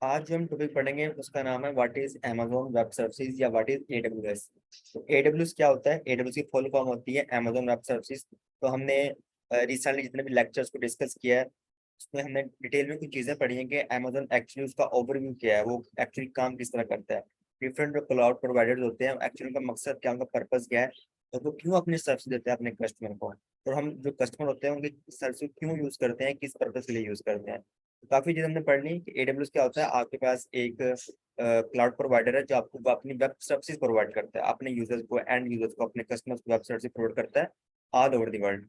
आज जो हम टॉपिक पढ़ेंगे उसका नाम है what is Amazon web services या व्हाट इज AWS। तो AWS क्या होता है? AWS की फुल फॉर्म होती है Amazon वेब सर्विसेज। तो हमने रिसेंटली जितने भी लेक्चर्स को डिस्कस किया है उसमें हमने डिटेल में कुछ चीज़ें पढ़ी हैं कि Amazon एक्चुअली उसका ओवरव्यू क्या है, वो एक्चुअली काम किस तरह करता है। डिफरेंट जो क्लाउड प्रोवाइडर्स होते हैं एक्चुअली उनका मकसद क्या, उनका पर्पस क्या है, और वो क्यों अपनी सर्विस देते हैं अपने कस्टमर को, और हम जो कस्टमर होते हैं उनकी सर्विस क्यों यूज़ करते हैं, किस पर्पज के लिए यूज़ करते हैं। काफी चीज हमने पढ़ ली कि AWS क्या होता है। आपके पास एक क्लाउड प्रोवाइडर है जो आपको वो अपनी वेब सर्विसेज प्रोवाइड करता है, अपने यूजर्स को, एंड यूजर्स को, अपने कस्टमर्स को वेब सर्विस प्रोवाइड करता है ऑल ओवर द वर्ल्ड।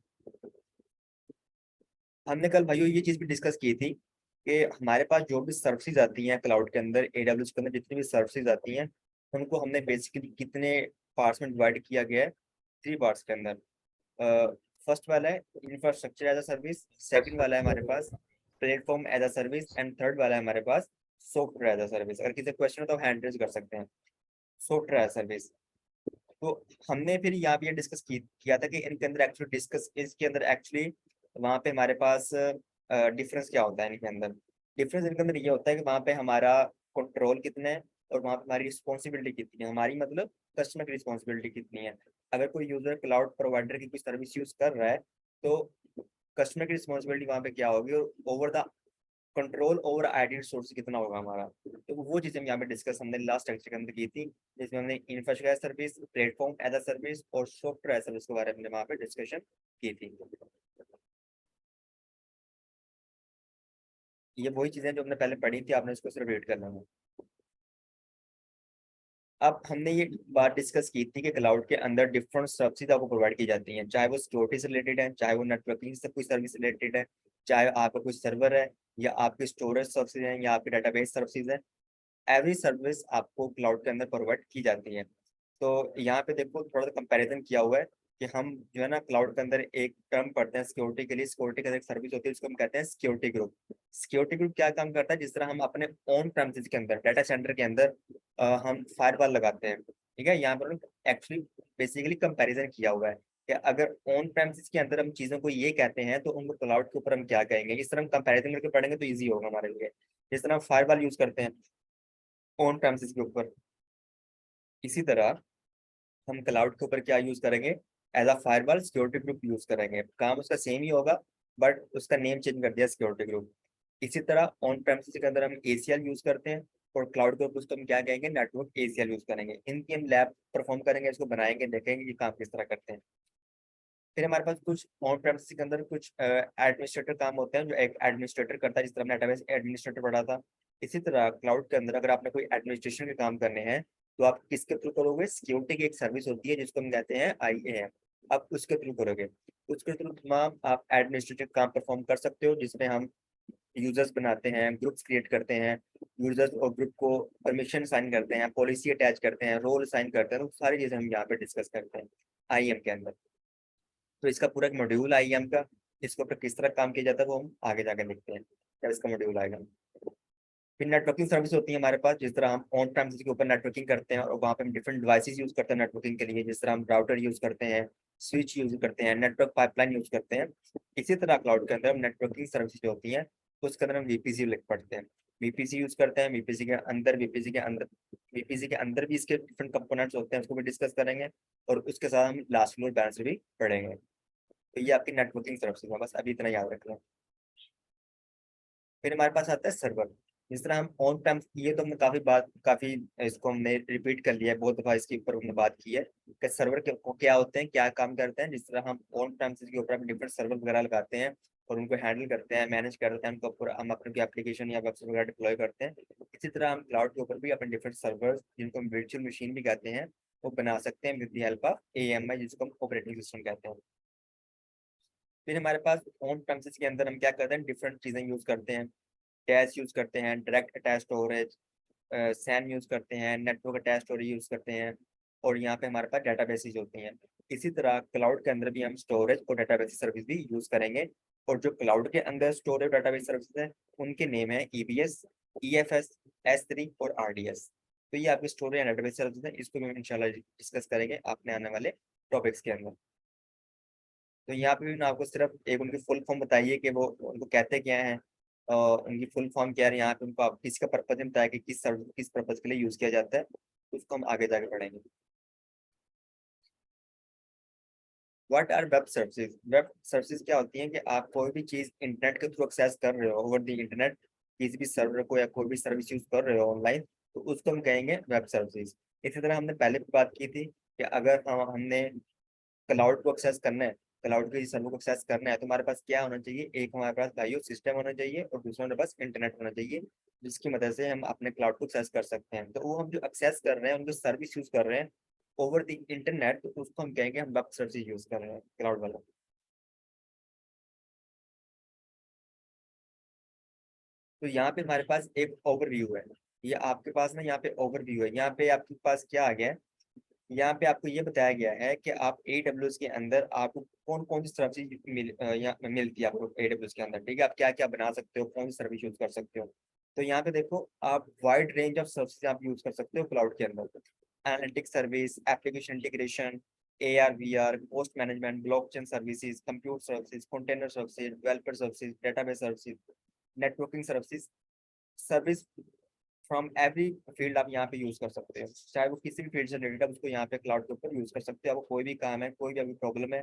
हमने कल भाइयों ये चीज भी डिस्कस की थी कि हमारे पास जो भी सर्विसेज आती हैं क्लाउड के अंदर, AWS के अंदर जितनी भी सर्विसेज आती हैं उनको हमने बेसिकली कितने पार्ट्स में डिवाइड किया गया है। 3 पार्ट्स के अंदर। फर्स्ट वाला है infrastructure as a service, second वाला है हमारे पास platform as a service, and third वाला है हमारे पास सॉफ्टवेयर एज अ सर्विस। अगर किसी क्वेश्चन हो तो हैंड रेज कर सकते हैं। सॉफ्टवेयर एज अ सर्विस, तो हमने फिर यहाँ पे ये डिस्कस किया था कि इनके अंदर एक्चुअली डिस्कस इसके अंदर एक्चुअली वहाँ पे हमारे पास डिफरेंस क्या होता है इनके अंदर। डिफरेंस इनके अंदर ये होता है कि वहाँ पे हमारा कंट्रोल कितना है और वहाँ पे हमारी रिस्पॉन्सिबिलिटी कितनी है, हमारी मतलब कस्टमर की रिस्पॉन्सिबिलिटी कितनी है। अगर कोई यूजर क्लाउड प्रोवाइडर की कोई सर्विस यूज कर रहा है तो कस्टमर की रिस्पॉन्सिबिलिटी वहाँ पे क्या होगी, और over the control over ideal source कितना होगा हमारा। तो वो चीजें हम यहाँ पे डिस्कस हमने लास्ट लेक्चर के अंदर की थी, जिसमें हमने infrastructure service, platform as a service और सॉफ्टवेयर एज सर्विस के बारे में वहाँ पे डिस्कशन की थी। ये वही चीजें जो हमने पहले पढ़ी थी, आपने इसको सिर्फ रीड करना है। अब हमने ये बात डिस्कस की थी कि क्लाउड के अंदर डिफरेंट सर्विसेज आपको प्रोवाइड की जाती हैं, चाहे वो सिक्योरिटी से रिलेटेड है, चाहे वो नेटवर्किंग से कोई सर्विस रिलेटेड है, चाहे आपका कोई सर्वर है, या आपके स्टोरेज सर्विसेज हैं, या आपके डेटाबेस सर्विसेज है। एवरी सर्विस आपको क्लाउड के अंदर प्रोवाइड की जाती है। तो यहाँ पे देखो थोड़ा सा कंपैरिजन किया हुआ है कि हम जो है ना क्लाउड के अंदर एक टर्म पढ़ते हैं सिक्योरिटी के लिए। सिक्योरिटी का एक सर्विस होती है उसको हम कहते हैं सिक्योरिटी ग्रुप। सिक्योरिटी ग्रुप क्या काम करता है, जिस तरह हम अपने ओन प्रेमिसेस के अंदर, डाटा सेंटर के अंदर हम फायरवॉल लगाते हैं, ठीक है। यहाँ पर एक्चुअली बेसिकली कंपैरिजन किया हुआ है कि अगर ऑन प्रेमिसेस के अंदर हम चीजों को ये कहते हैं तो उनको क्लाउड के ऊपर हम क्या कहेंगे। इस तरह हम कंपैरिजन करके पढ़ेंगे तो ईजी होगा हमारे लिए। जिस तरह हम फायरवॉल यूज करते हैं ऑन प्रेमिसेस के ऊपर, इसी तरह हम क्लाउड के ऊपर क्या यूज करेंगे, as a firewall security group use करेंगे। काम उसका सेम ही होगा बट उसका नेम चेंज कर दिया सिक्योरिटी ग्रुप। इसी तरह ऑन प्रेमिसेस के अंदर हम ACL यूज करते हैं और क्लाउड के ऊपर उसको हम क्या कहेंगे, नेटवर्क ACL यूज करेंगे। इनकी हम लैब परफॉर्म करेंगे, इसको बनाएंगे, देखेंगे कि काम किस तरह करते हैं। फिर हमारे पास कुछ ऑन प्रेमिसेस के अंदर कुछ एडमिनिस्ट्रेटर काम होते हैं जो एक एडमिनिस्ट्रेटर करता है, जिस तरह हमने डेटाबेस एडमिनिस्ट्रेटर पढ़ा था। इसी तरह क्लाउड के अंदर अगर आपने कोई एडमिनिस्ट्रेशन के काम करने हैं तो आप किसके थ्रू करोगे, सिक्योरिटी की एक सर्विस होती है जिसको हम कहते हैं IAM। आप उसके थ्रू करोगे। उसके थ्रू तमाम आप एडमिनिस्ट्रेटिव काम परफॉर्म कर सकते हो, जिसमें हम यूजर्स बनाते हैं, ग्रुप्स क्रिएट करते हैं, यूजर्स और ग्रुप को परमिशन साइन करते हैं, पॉलिसी अटैच करते हैं, रोल साइन करते हैं। तो सारी चीजें हम यहाँ पे डिस्कस करते हैं IAM के अंदर। तो इसका पूरा एक मॉड्यूल IAM का, इसके ऊपर किस तरह काम किया जाता है वो हम आगे जाकर देखते हैं जब इसका मॉड्यूल आएगा। फिर नेटवर्किंग सर्विस होती है हमारे पास, जिस तरह हम ऑन प्रेमिसेस के ऊपर नेटवर्किंग करते हैं और वहाँ पे हम डिफरेंट डिवाइसेस यूज करते हैं नेटवर्किंग के लिए, जिस तरह हम राउटर यूज करते हैं, स्विच यूज करते हैं, नेटवर्क पाइपलाइन यूज करते हैं। इसी तरह क्लाउड के अंदर हम नेटवर्किंग सर्विस जो होती है उसके अंदर हम VPC लिख पढ़ते हैं, VPC यूज करते हैं। VPC के अंदर भी इसके डिफरेंट कंपोनेंट्स होते हैं, उसको भी डिस्कस करेंगे, और उसके साथ हम लास्ट फ्लोर बैलेंसर भी पढ़ेंगे। तो ये आपकी नेटवर्किंग सर्विसेज है, बस अभी इतना याद रख लें। फिर हमारे पास आता है सर्वर। जिस तरह हम ऑन टाइम, ये तो हमने काफी इसको हमने रिपीट कर लिया है, बहुत दफा इसके ऊपर हमने बात की है कि सर्वर के को क्या होते हैं, क्या काम करते हैं। जिस तरह हम ऑन टाइम के ऊपर हम डिफरेंट सर्वर वगैरह लगाते हैं और उनको हैंडल करते हैं, मैनेज करते हैं, उनका पूरा हम अपने एप्लीकेशन या वेबसाइट वगैरह डिप्लॉय करते हैं। इसी तरह हम क्लाउड के ऊपर भी अपने डिफरेंट सर्वर्स, जिनको हम वर्चुअल मशीन भी कहते हैं, वो बना सकते हैं with the help of AMI, जिसको हम ऑपरेटिंग सिस्टम कहते हैं। फिर हमारे पास ऑन प्रेमिसेस के अंदर हम क्या करते हैं, डिफरेंट चीजें यूज करते हैं। कैश यूज करते हैं, direct attach storage, SAN use करते हैं, नेटवर्क अटैच स्टोरेज यूज करते हैं, और यहाँ पे हमारे पास डेटाबेसेस होती हैं। इसी तरह क्लाउड के अंदर भी हम स्टोरेज और डेटाबेस सर्विस भी यूज करेंगे। और जो क्लाउड के अंदर स्टोरेज डेटाबेस सर्विसेज है उनके नेम है EBS, EFS, S3 और RDS। तो ये आपके स्टोरेज एंड डेटाबेस सर्विसेज है, इसको भी हम इंशाल्लाह डिस्कस करेंगे अपने आने वाले टॉपिक्स के अंदर। तो यहाँ पे भी मैं आपको सिर्फ एक उनकी फुल फॉर्म बताइए कि वो उनको कहते क्या हैं, उनकी फुल फॉर्म क्या है, यहाँ पे उनको आप किसका पर्पज में बताया कि किस पर्पज के लिए यूज किया जाता है, उसको हम आगे जाके पढ़ेंगे। What are web services? Web services क्या होती हैं कि आप कोई भी चीज इंटरनेट के थ्रू एक्सेस कर रहे हो ओवर द इंटरनेट, किसी भी सर्वर को या कोई भी सर्विस यूज कर रहे हो ऑनलाइन, तो उसको हम कहेंगे वेब सर्विसेज। इसी तरह हमने पहले भी बात की थी कि अगर हमने क्लाउड को एक्सेस करना है, क्लाउड के सर्वर को एक्सेस करना है, तो हमारे पास क्या होना चाहिए, एक हमारे पास भाइयों सिस्टम होना चाहिए और दूसरा हमारे पास इंटरनेट होना चाहिए, जिसकी मदद से हम अपने क्लाउड को एक्सेस कर सकते हैं। तो वो हम जो एक्सेस कर रहे हैं, उनको सर्विस यूज कर रहे हैं ओवर द इंटरनेट, तो उसको हम कहेंगे हम वेब सर्विस यूज कर रहे हैं क्लाउड वाला। तो यहाँ पे हमारे पास एक ओवरव्यू है, ये आपके पास ना यहाँ पे ओवरव्यू है, यहाँ पे आपके पास क्या आ गया है, यहाँ पे आपको ये बताया गया है कि आप AWS के अंदर आपको कौन कौन सी सर्विस यहाँ मिलती है आपको AWS के अंदर, ठीक है, आप क्या क्या बना सकते हो, कौन सी सर्विस यूज कर सकते हो। तो यहाँ पे देखो, आप वाइड रेंज ऑफ सर्विस आप यूज कर सकते हो क्लाउड के अंदर। Analytic service, application integration, AR/VR, post management, blockchain services, computer services, container services, developer services, database services, networking services, service from every field आप यहाँ पे यूज कर सकते हो, चाहे वो किसी भी फील्ड से रिलेटेड है, उसको यहाँ पे क्लाउड के ऊपर यूज कर सकते हो। आपको कोई भी काम है, कोई भी अभी प्रॉब्लम है,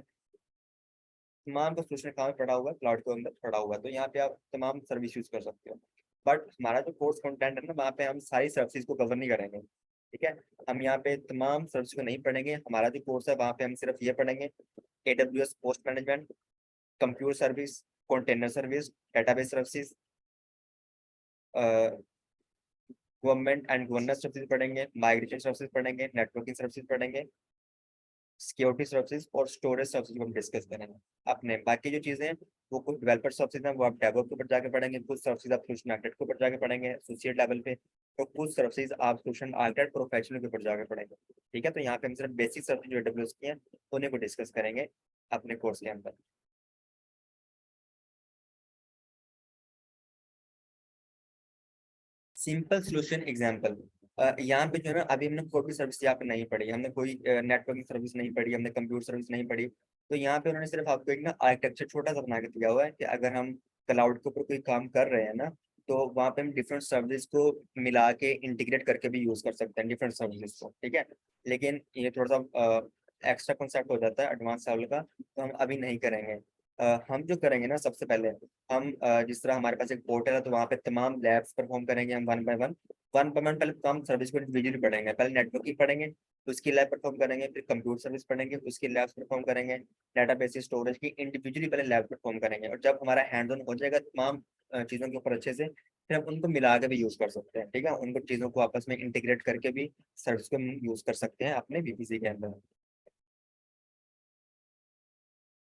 तमाम का सोल्यूशन कहाँ पे पड़ा हुआ है, क्लाउड के अंदर पड़ा हुआ है, तो यहाँ पे आप तमाम सर्विस यूज कर सकते हो। बट हमारा जो कोर्स कंटेंट है ना, वहाँ पे हम सारी सर्विसेज को कवर नहीं करेंगे, ठीक है। हम यहाँ पे तमाम सर्विस को नहीं पढ़ेंगे, हमारा जो कोर्स है वहाँ पे हम सिर्फ ये पढ़ेंगे, AWS post management, computer service, container service, database services, government and governance services पढ़ेंगे, माइग्रेशन सर्विसेज पढ़ेंगे, नेटवर्किंग सर्विसेज पढ़ेंगे, सिक्योरिटी सर्विसेज और स्टोरेज सर्विसेज को हम डिस्कस करेंगे। अपने बाकी जो चीजें हैं, वो कुछ डेवलपर सर्विसेज हैं, वो आप डेवलप के ऊपर जाके पढ़ेंगे, कुछ सर्विसेज आप सोल्यूशन आर्किटेक्ट के ऊपर जाके पढ़ेंगे एसोसिएट लेवल पे, तो कुछ सर्विसेज आप सोल्यूशन आर्किटेक्ट प्रोफेशनल के ऊपर जाके पढ़ेंगे, ठीक है। तो यहाँ पे हम सिर्फ बेसिक सर्विसेज जो AWS की हैं उन्हीं को डिस्कस करेंगे अपने कोर्स के अंदर। सिंपल सोल्यूशन एग्जांपल, यहाँ पे जो है ना, अभी हमने कोई भी सर्विस यहाँ पे नहीं पढ़ी, हमने कोई नेटवर्किंग सर्विस नहीं पढ़ी, हमने कंप्यूटर सर्विस नहीं पढ़ी, तो यहाँ पे उन्होंने सिर्फ आपको एक ना आर्किटेक्चर छोटा सा बना के दिया हुआ है कि अगर हम क्लाउड के ऊपर कोई काम कर रहे हैं ना, तो वहाँ पे हम डिफरेंट सर्विस को मिला के इंटीग्रेट करके भी यूज कर सकते हैं डिफरेंट सर्विसेज को, ठीक है। लेकिन ये थोड़ा सा एक्स्ट्रा कॉन्सेप्ट हो जाता है एडवांस लेवल का, तो हम अभी नहीं करेंगे। हम जो करेंगे ना, सबसे पहले हम जिस तरह हमारे पास एक पोर्टल है, तो वहाँ पे तमाम लैब्स परफॉर्म करेंगे हम one by one, one by one. पहले तमाम सर्विस को इंडिविजुअली पढ़ेंगे, पहले नेटवर्किंग पढ़ेंगे, उसकी लैब परफॉर्म करेंगे, फिर कंप्यूटर सर्विस पढ़ेंगे, उसकी लैब्स परफॉर्म करेंगे, डाटाबेस स्टोरेज की इंडिविजुअली पहले लैब परफॉर्म करेंगे, और जब हमारा हैंड ऑन हो जाएगा तमाम चीज़ों के ऊपर अच्छे से, फिर हम उनको मिला के भी यूज कर सकते हैं, ठीक है, उनको चीज़ों को आपस में इंटीग्रेट करके भी सर्विस को यूज कर सकते हैं अपने VPC के अंदर,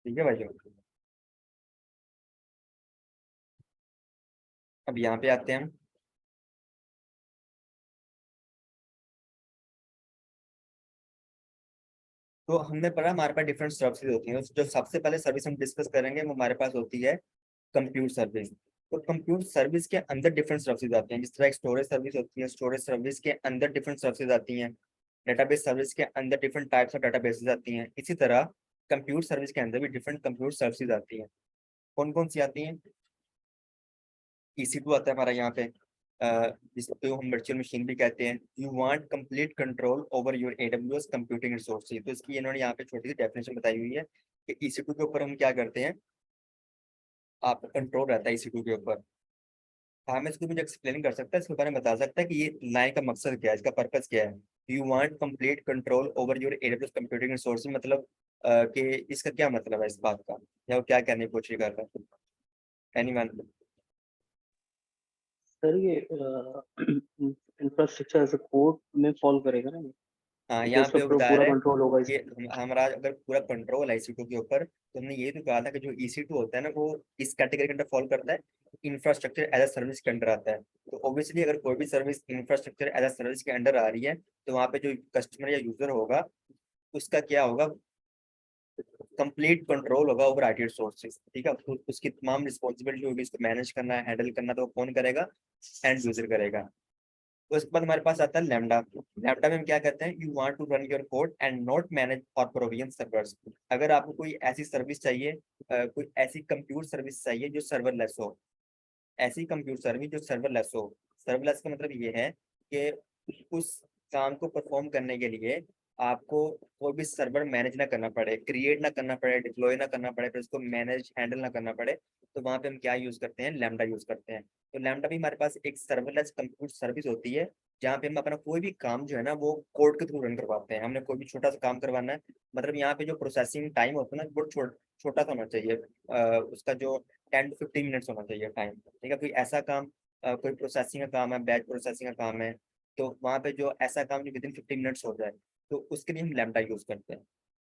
ठीक है भाई। अब यहाँ पे आते हैं हम। तो हमने पढ़ा हमारे पास डिफरेंट सर्विसेज होती हैं, जो सबसे पहले सर्विस हम डिस्कस करेंगे वो हमारे पास होती है कंप्यूटर सर्विस। तो कंप्यूटर सर्विस के अंदर डिफरेंट सर्विसेज आती हैं, जिस तरह एक स्टोरेज सर्विस होती है, स्टोरेज सर्विस के अंदर डिफरेंट सर्विसेज आती हैं, डेटाबेस सर्विस के अंदर डिफरेंट टाइप्स ऑफ डेटाबेसेस आती हैं, इसी तरह कंप्यूटर सर्विस के अंदर भी डिफरेंट कंप्यूटर सर्विसेज आती हैं। कौन कौन सी आती हैं? EC2 आता है हमारा यहाँ पे, जिसको हम वर्चुअल मशीन भी कहते हैं। You want complete control over your AWS computing resources, तो इसकी इन्होंने यहाँ पे छोटी सी डेफिनेशन बताई हुई है कि EC2 के ऊपर हम क्या करते हैं, आपका कंट्रोल रहता है EC2 के ऊपर। हाँ, मैं इसको मुझे एक्सप्लेन कर सकता है, इसके बारे में बता सकता है कि ये लाइन का मकसद क्या है, इसका पर्पस क्या है। You want complete control over your AWS computing resources, मतलब कि इसका क्या मतलब है इस बात का, या वो क्या कहने की कोशिश कर रहा है, एनीवन? सर ये इंफ्रास्ट्रक्चर एज अ कोड में फॉल करेगा ना, हाँ, क्योंकि यहाँ उस पे वो पर बता पूरा रहा है कंट्रोल होगा कि इसमें। हमारा अगर पूरा कंट्रोल है EC2 के ऊपर, तो हमने ये तो कहा था कि जो EC2 होता है ना, वो इस कैटेगरी के अंदर फॉल करता है, इंफ्रास्ट्रक्चर एज अ सर्विस के अंडर आता है। तो ऑब्वियसली अगर कोई भी service infrastructure as a service के अंडर आ रही है, तो वहाँ पे जो कस्टमर या यूजर होगा, उसका क्या होगा, कंप्लीट कंट्रोल होगा ओवर IT रिसोर्सेज, ठीक है। तो उसकी तमाम रिस्पॉन्सिबिलिटी होगी, इसको मैनेज करना है, हैंडल करना, तो वो कौन करेगा, एंड यूजर करेगा। तो उसके बाद हमारे पास आता है लैम्डा। लैम्डा में हम क्या कहते हैं, you want to run your code and not manage और प्रोविजन सर्वर्स। अगर आपको कोई ऐसी सर्विस चाहिए, कोई ऐसी कंप्यूटर सर्विस चाहिए जो सर्वरलेस हो, ऐसी कंप्यूटर सर्विस जो सर्वरलेस हो। सर्वरलेस का मतलब ये है कि उस काम को परफॉर्म करने के लिए आपको कोई भी सर्वर मैनेज ना करना पड़े, क्रिएट ना करना पड़े, डिप्लॉय ना करना पड़े, फिर उसको मैनेज हैंडल ना करना पड़े। तो वहां पे हम क्या यूज करते हैं, लैम्डा यूज करते हैं। तो लैम्डा भी हमारे पास एक सर्वरलेस कंप्यूटर सर्विस होती है, जहाँ पे हम अपना कोई भी काम जो है ना वो कोड के थ्रू रन करवाते हैं। हमने कोई भी छोटा सा काम करवाना है, मतलब यहाँ पे जो प्रोसेसिंग टाइम होता है ना वो छोटा सा होना चाहिए। उसका जो 10 to 15 मिनट्स होना चाहिए टाइम। ठीक है, कोई ऐसा काम, कोई प्रोसेसिंग का काम है, बैच प्रोसेसिंग का काम है, तो वहाँ पे जो ऐसा काम जो विदिन 15 मिनट्स हो जाए, तो उसके लिए हम लैम्डा यूज करते हैं।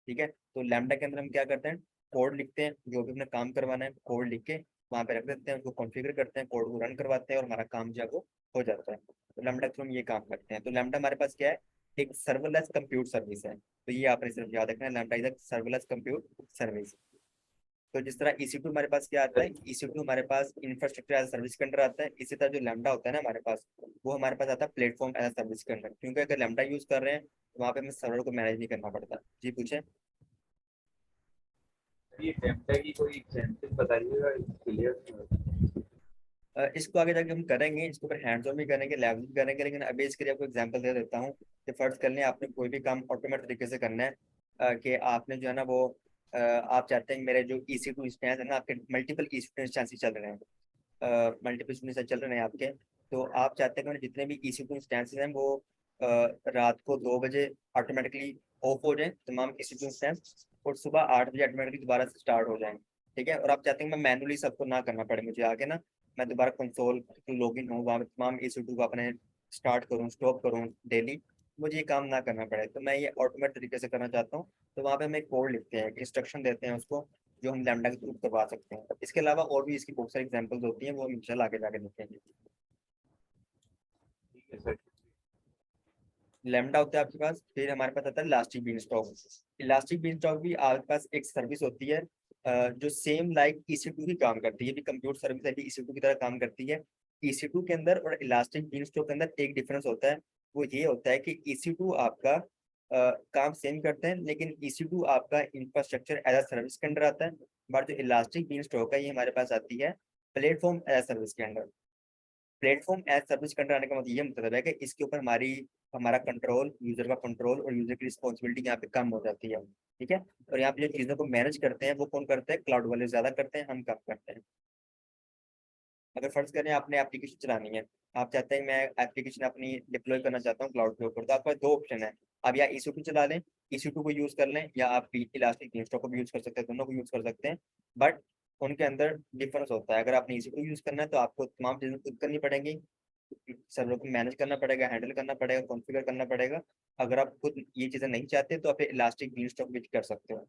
ठीक है, तो लैम्डा के अंदर हम क्या करते हैं, कोड लिखते हैं, जो भी हमने काम करवाना है कोड लिख के वहाँ पे रख देते हैं, उसको कॉन्फ़िगर करते हैं, कोड को रन करवाते हैं और हमारा काम जो है वो हो जाता है। तो लैम्डा के थ्रू हम ये काम करते हैं। तो लैम्डा हमारे पास क्या है, एक सर्वरलेस कंप्यूट सर्विस है। तो ये आपने सिर्फ याद रखना है, lambda is serverless compute service. तो जिस तरह EC2 हमारे पास क्या आता है, EC2 हमारे पास इंफ्रास्ट्रक्चर एज सर्विस के अंडर आता है। इसी तरह जो लैम्डा होता है ना हमारे पास, वो हमारे पास आता है प्लेटफॉर्म एज सर्विस के अंदर, क्योंकि अगर लैम्डा यूज कर रहे हैं तो वहाँ पे हमें सर्वर को मैनेज नहीं करना पड़ता। जी पूछे। ये लैम्डा की कोई एग्जांपल बताइएगा, क्लियर। इसको आगे जाके हम करेंगे, इसके ऊपर हैंड्स ऑन भी करेंगे, लैब भी करेंगे, लेकिन अभी इसके लिए आपको एग्जांपल दे देता हूँ कि फर्ज कर लें आपने कोई भी काम ऑटोमेटिक तरीके से करना है, कि आपने जो है ना वो आप चाहते हैं मेरे जो EC2 इंस्टेंस है ना, आपके मल्टीपल EC2 इंस्टेंस चल रहे हैं, मल्टीपल इंस्टेंस चल रहे हैं आपके। तो आप चाहते हैं कि मेरे जितने भी EC2 इंस्टेंसेस हैं वो अ, रात को 2 बजे ऑटोमेटिकली ऑफ हो जाए तमाम EC2 इंस्टेंस, और सुबह 8 बजे ऑटोमेटिकली दोबारा से स्टार्ट हो जाएं। ठीक है, और आप चाहते हैं मैं मैनुअली सबको ना करना पड़े, मुझे आगे ना मैं दोबारा कंसोल लॉगिन हूँ, वहाँ पे तमाम EC2 को अपने स्टार्ट करूँ स्टॉप करूँ डेली, मुझे ये काम ना करना पड़े, तो मैं ये ऑटोमेटिक तरीके से करना चाहता हूँ। तो वहाँ पे हम एक कोड लिखते हैं, इंस्ट्रक्शन देते हैं उसको, जो हम लैम्डा के थ्रू करवा सकते हैं। इसके अलावा और भी इसकी बहुत सारी एग्जांपल्स होती हैं, वो हम इंशाल्लाह आगे जाके देखेंगे। ठीक है सर। लैम्डा होता है आपके पास, फिर हमारे पास आता है Elastic Beanstalk. Elastic Beanstalk भी आपके पास एक सर्विस होती है, जो सेम लाइक EC2 ही काम करती है, भी कंप्यूटर सर्विस है, भी EC2 की तरह काम करती है। EC2 के अंदर और इलास्टिक बीन स्टॉक के अंदर एक डिफरेंस होता है, वो ये होता है कि EC2 आपका काम सेम करते हैं, लेकिन EC2 आपका इंफ्रास्ट्रक्चर एज अ सर्विस के अंडर आता है। बट जो इलास्टिक बीन स्टॉक है ये हमारे पास आती है प्लेटफॉर्म एज अ सर्विस के अंडर। प्लेटफॉर्म एज सर्विस के अंडर आने का मतलब ये मतलब है कि इसके ऊपर हमारा कंट्रोल, यूजर का कंट्रोल और यूजर की रिस्पॉन्सिबिलिटी यहाँ पे कम हो जाती है। ठीक है, और यहाँ पे जो चीजों को मैनेज करते हैं वो कौन करते हैं, क्लाउड वाले ज्यादा करते हैं, हम कम करते हैं। अगर फर्ज करें आपने एप्लीकेशन चलानी है, आप चाहते हैं मैं एप्लीकेशन अपनी डिप्लॉय करना चाहता हूँ क्लाउड के ऊपर, तो आपके पास दो ऑप्शन है। आप या EC2 चला लें, EC2 को यूज कर लें, या आप इलास्टिक बीनस्टॉक को भी यूज कर सकते हैं, दोनों को यूज कर सकते हैं। बट उनके अंदर डिफरेंस होता है। अगर आपने EC2 यूज करना है तो आपको तमाम चीजें खुद करनी पड़ेंगी, सर्वर को मैनेज करना पड़ेगा, हैंडल करना पड़ेगा, कॉन्फ़िगर करना पड़ेगा। अगर आप खुद ये चीजें नहीं चाहते तो आप इलास्टिक बीनस्टॉक भी कर सकते हो।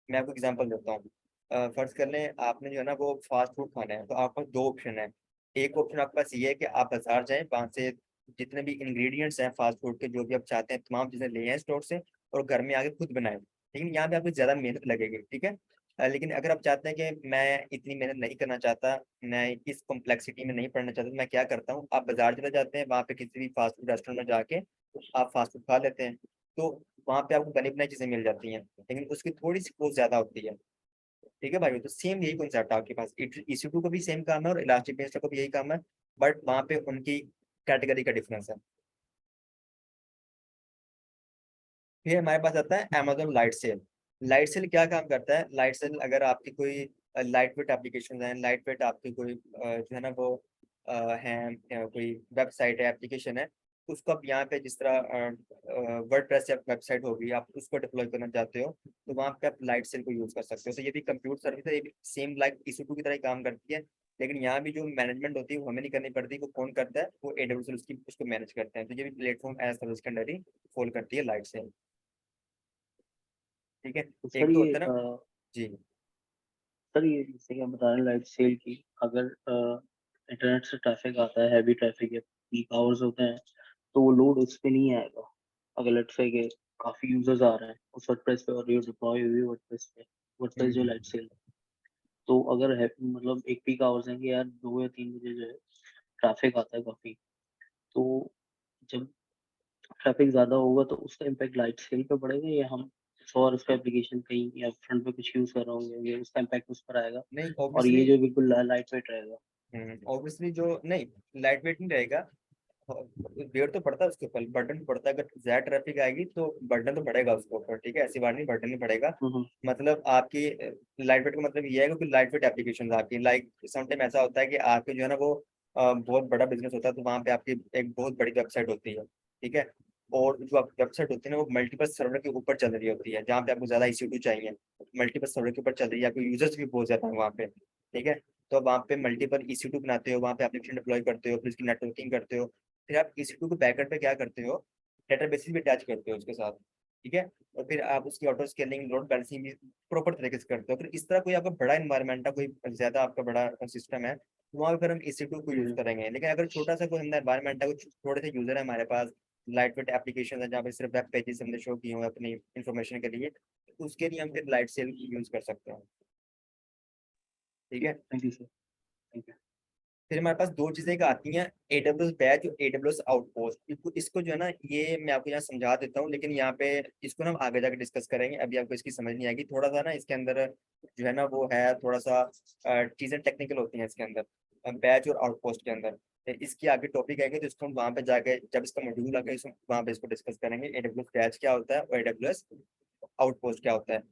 मैं आपको एग्जांपल देता हूँ। फर्ज कर लें आपने जो है ना वो फास्ट फूड खाना है, तो आपके पास दो ऑप्शन है। एक ऑप्शन आपके पास ये है कि आप बाजार जाएं, वहां से जितने भी इंग्रेडिएंट्स हैं फास्ट फूड के, जो भी आप चाहते हैं तमाम चीजें ले आए स्टोर से और घर में आके खुद बनाएं। लेकिन यहाँ पे आपको ज्यादा मेहनत लगेगी। ठीक है, लेकिन अगर आप चाहते हैं कि मैं इतनी मेहनत नहीं करना चाहता, मैं इस कॉम्प्लेक्सिटी में नहीं पढ़ना चाहता, तो मैं क्या करता हूँ, आप बाजार चले जाते हैं, वहाँ पे किसी भी फास्ट फूड रेस्टोरेंट में जाके आप फास्ट फूड खा लेते हैं। तो वहाँ पे आपको बनी बनाई चीजें मिल जाती हैं, लेकिन उसकी थोड़ी सी कॉस्ट ज्यादा होती है। ठीक है भाई, तो सेम यही कॉन्सेप्ट है आपके पास, EC2 का भी सेम काम है और इलास्टिक बेस्ड का भी यही काम है, बट वहाँ पे उनकी कैटेगरी का डिफरेंस है। फिर हमारे पास आता है Amazon Lightsail. Lightsail क्या काम करता है, लाइट सेल अगर आपकी कोई लाइट वेट एप्लीकेशन है, लाइट वेट आपकी कोई जो है ना वो है, कोई वेबसाइट है, एप्लीकेशन है, उसको आप यहाँ पे जिस तरह वर्डप्रेस वेबसाइट होगी, आप उसको डिप्लॉय करना चाहते हो, तो वहाँ पे आप लाइट सेल को यूज कर सकते हो। तो ये भी कंप्यूटर सर्विस है, ये भी सेम लाइक EC2 की तरह ही काम करती है, लेकिन यहाँ भी जो मैनेजमेंट होती है वो हमें नहीं करनी पड़ती, वो कौन करता है, वो AWS उसकी उसको मैनेज करते हैं। तो ये भी प्लेटफॉर्म एज सर्विस के अंदर ही फॉल करती है लाइट सेल। ठीक है, तो एक सर तो ये होता है ना। जी। सर ये जैसे कि हम बता रहे हैं लाइट सेल की, अगर इंटरनेट से ट्रैफिक आता है, हैवी ट्रैफिक है, पीक आवर्स होते हैं, तो वो लोड उस पे नहीं आएगा। अगर लेट्स से कि काफी यूजर्स आ रहे हैं उस वर्डप्रेस पे और ये डिप्लॉय हुई वर्डप्रेस पे, वर्डप्रेस जो हम्म। लाइट सेल है, तो अगर है मतलब एक पीक आवर्स है कि यार 2 या 3 बजे जो है ट्रैफिक आता है काफी, तो जब ट्रैफिक ज्यादा होगा तो उसका इम्पैक्ट लाइट सेल पे पड़ेगा, या हम कुछ और उसका एप्लीकेशन कहीं या फ्रंट पे कुछ यूज कर रहे होंगे, ये उसका इम्पैक्ट उस पर आएगा, नहीं और ये ऑब्वियसली, जो बिल्कुल लाइट वेट रहेगा। ऑब्वियसली जो नहीं, लाइट वेट नहीं रहेगा, वेट तो पड़ता है उसके ऊपर, बर्डन पड़ता है। अगर ज्यादा ट्रैफिक आएगी तो बर्डन तो पड़ेगा उसके ऊपर, ठीक है, ऐसी बात नहीं बर्डन नहीं पड़ेगा। हम्म, मतलब आपकी लाइट वेट का मतलब ये है कि लाइट वेट एप्लीकेशन आपकी, लाइक समटाइम ऐसा होता है कि आपके जो है ना वो बहुत बड़ा बिजनेस होता है, तो वहाँ पे आपकी एक बहुत बड़ी वेबसाइट होती है, ठीक है, और जो आप वेबसाइट होती है ना वो मल्टीपल सर्वर के ऊपर चल रही होती है, जहाँ पे आपको ज्यादा EC2 चाहिए, मल्टीपल सर्वर के ऊपर चल रही है, आपको यूजर्स भी बहुत ज्यादा है वहाँ पे, ठीक है। तो आप वहाँ पे मल्टीपल EC2 बनाते हो, वहाँ पे एप्लीकेशन डिप्लॉय करते हो, फिर उसकी नेटवर्किंग करते हो, फिर आप EC2 को बैकएंड पे क्या करते हो, डेटाबेस भी अटैच करते हो उसके साथ, ठीक है, और फिर आप उसकी ऑटो स्केलिंग लोड बैलेंसिंग भी प्रॉपर तरीके से करते हो। फिर इस तरह कोई आपका बड़ा इन्वायरमेंट है, कोई ज्यादा आपका बड़ा सिस्टम है, तो वहाँ पे फिर हम EC2 को यूज करेंगे। लेकिन अगर छोटा सा कोई हमारा इन्वायरमेंट है, कुछ थोड़े से यूजर है हमारे पास, लाइट वेट एप्लीकेशन है जहाँ पे सिर्फ वेब पेजेस हमने शो किए हुए हैं अपनी इंफॉर्मेशन के लिए, तो उसके लिए हम फिर लाइट सेल यूज कर सकते हैं, ठीक है। Thank you sir, thank you. फिर हमारे पास दो चीजें एक आती हैं, AWS बैच और AWS आउटपोस्ट। इसको जो है ना ये मैं आपको यहाँ समझा देता हूँ, लेकिन यहाँ पे इसको ना हम आगे जाके डिस्कस करेंगे, अभी आपको इसकी समझ नहीं आएगी, थोड़ा सा ना इसके अंदर जो है ना वो है थोड़ा सा चीजें टेक्निकल होती हैं इसके अंदर, बैच और आउटपोस्ट के अंदर। तो इसकी आगे टॉपिक आएगी तो इसको हम वहाँ पे जाके जब इसका मॉड्यूल आगे वहाँ पे इसको डिस्कस करेंगे, AWS बैच क्या होता है और AWS आउटपोस्ट क्या होता है।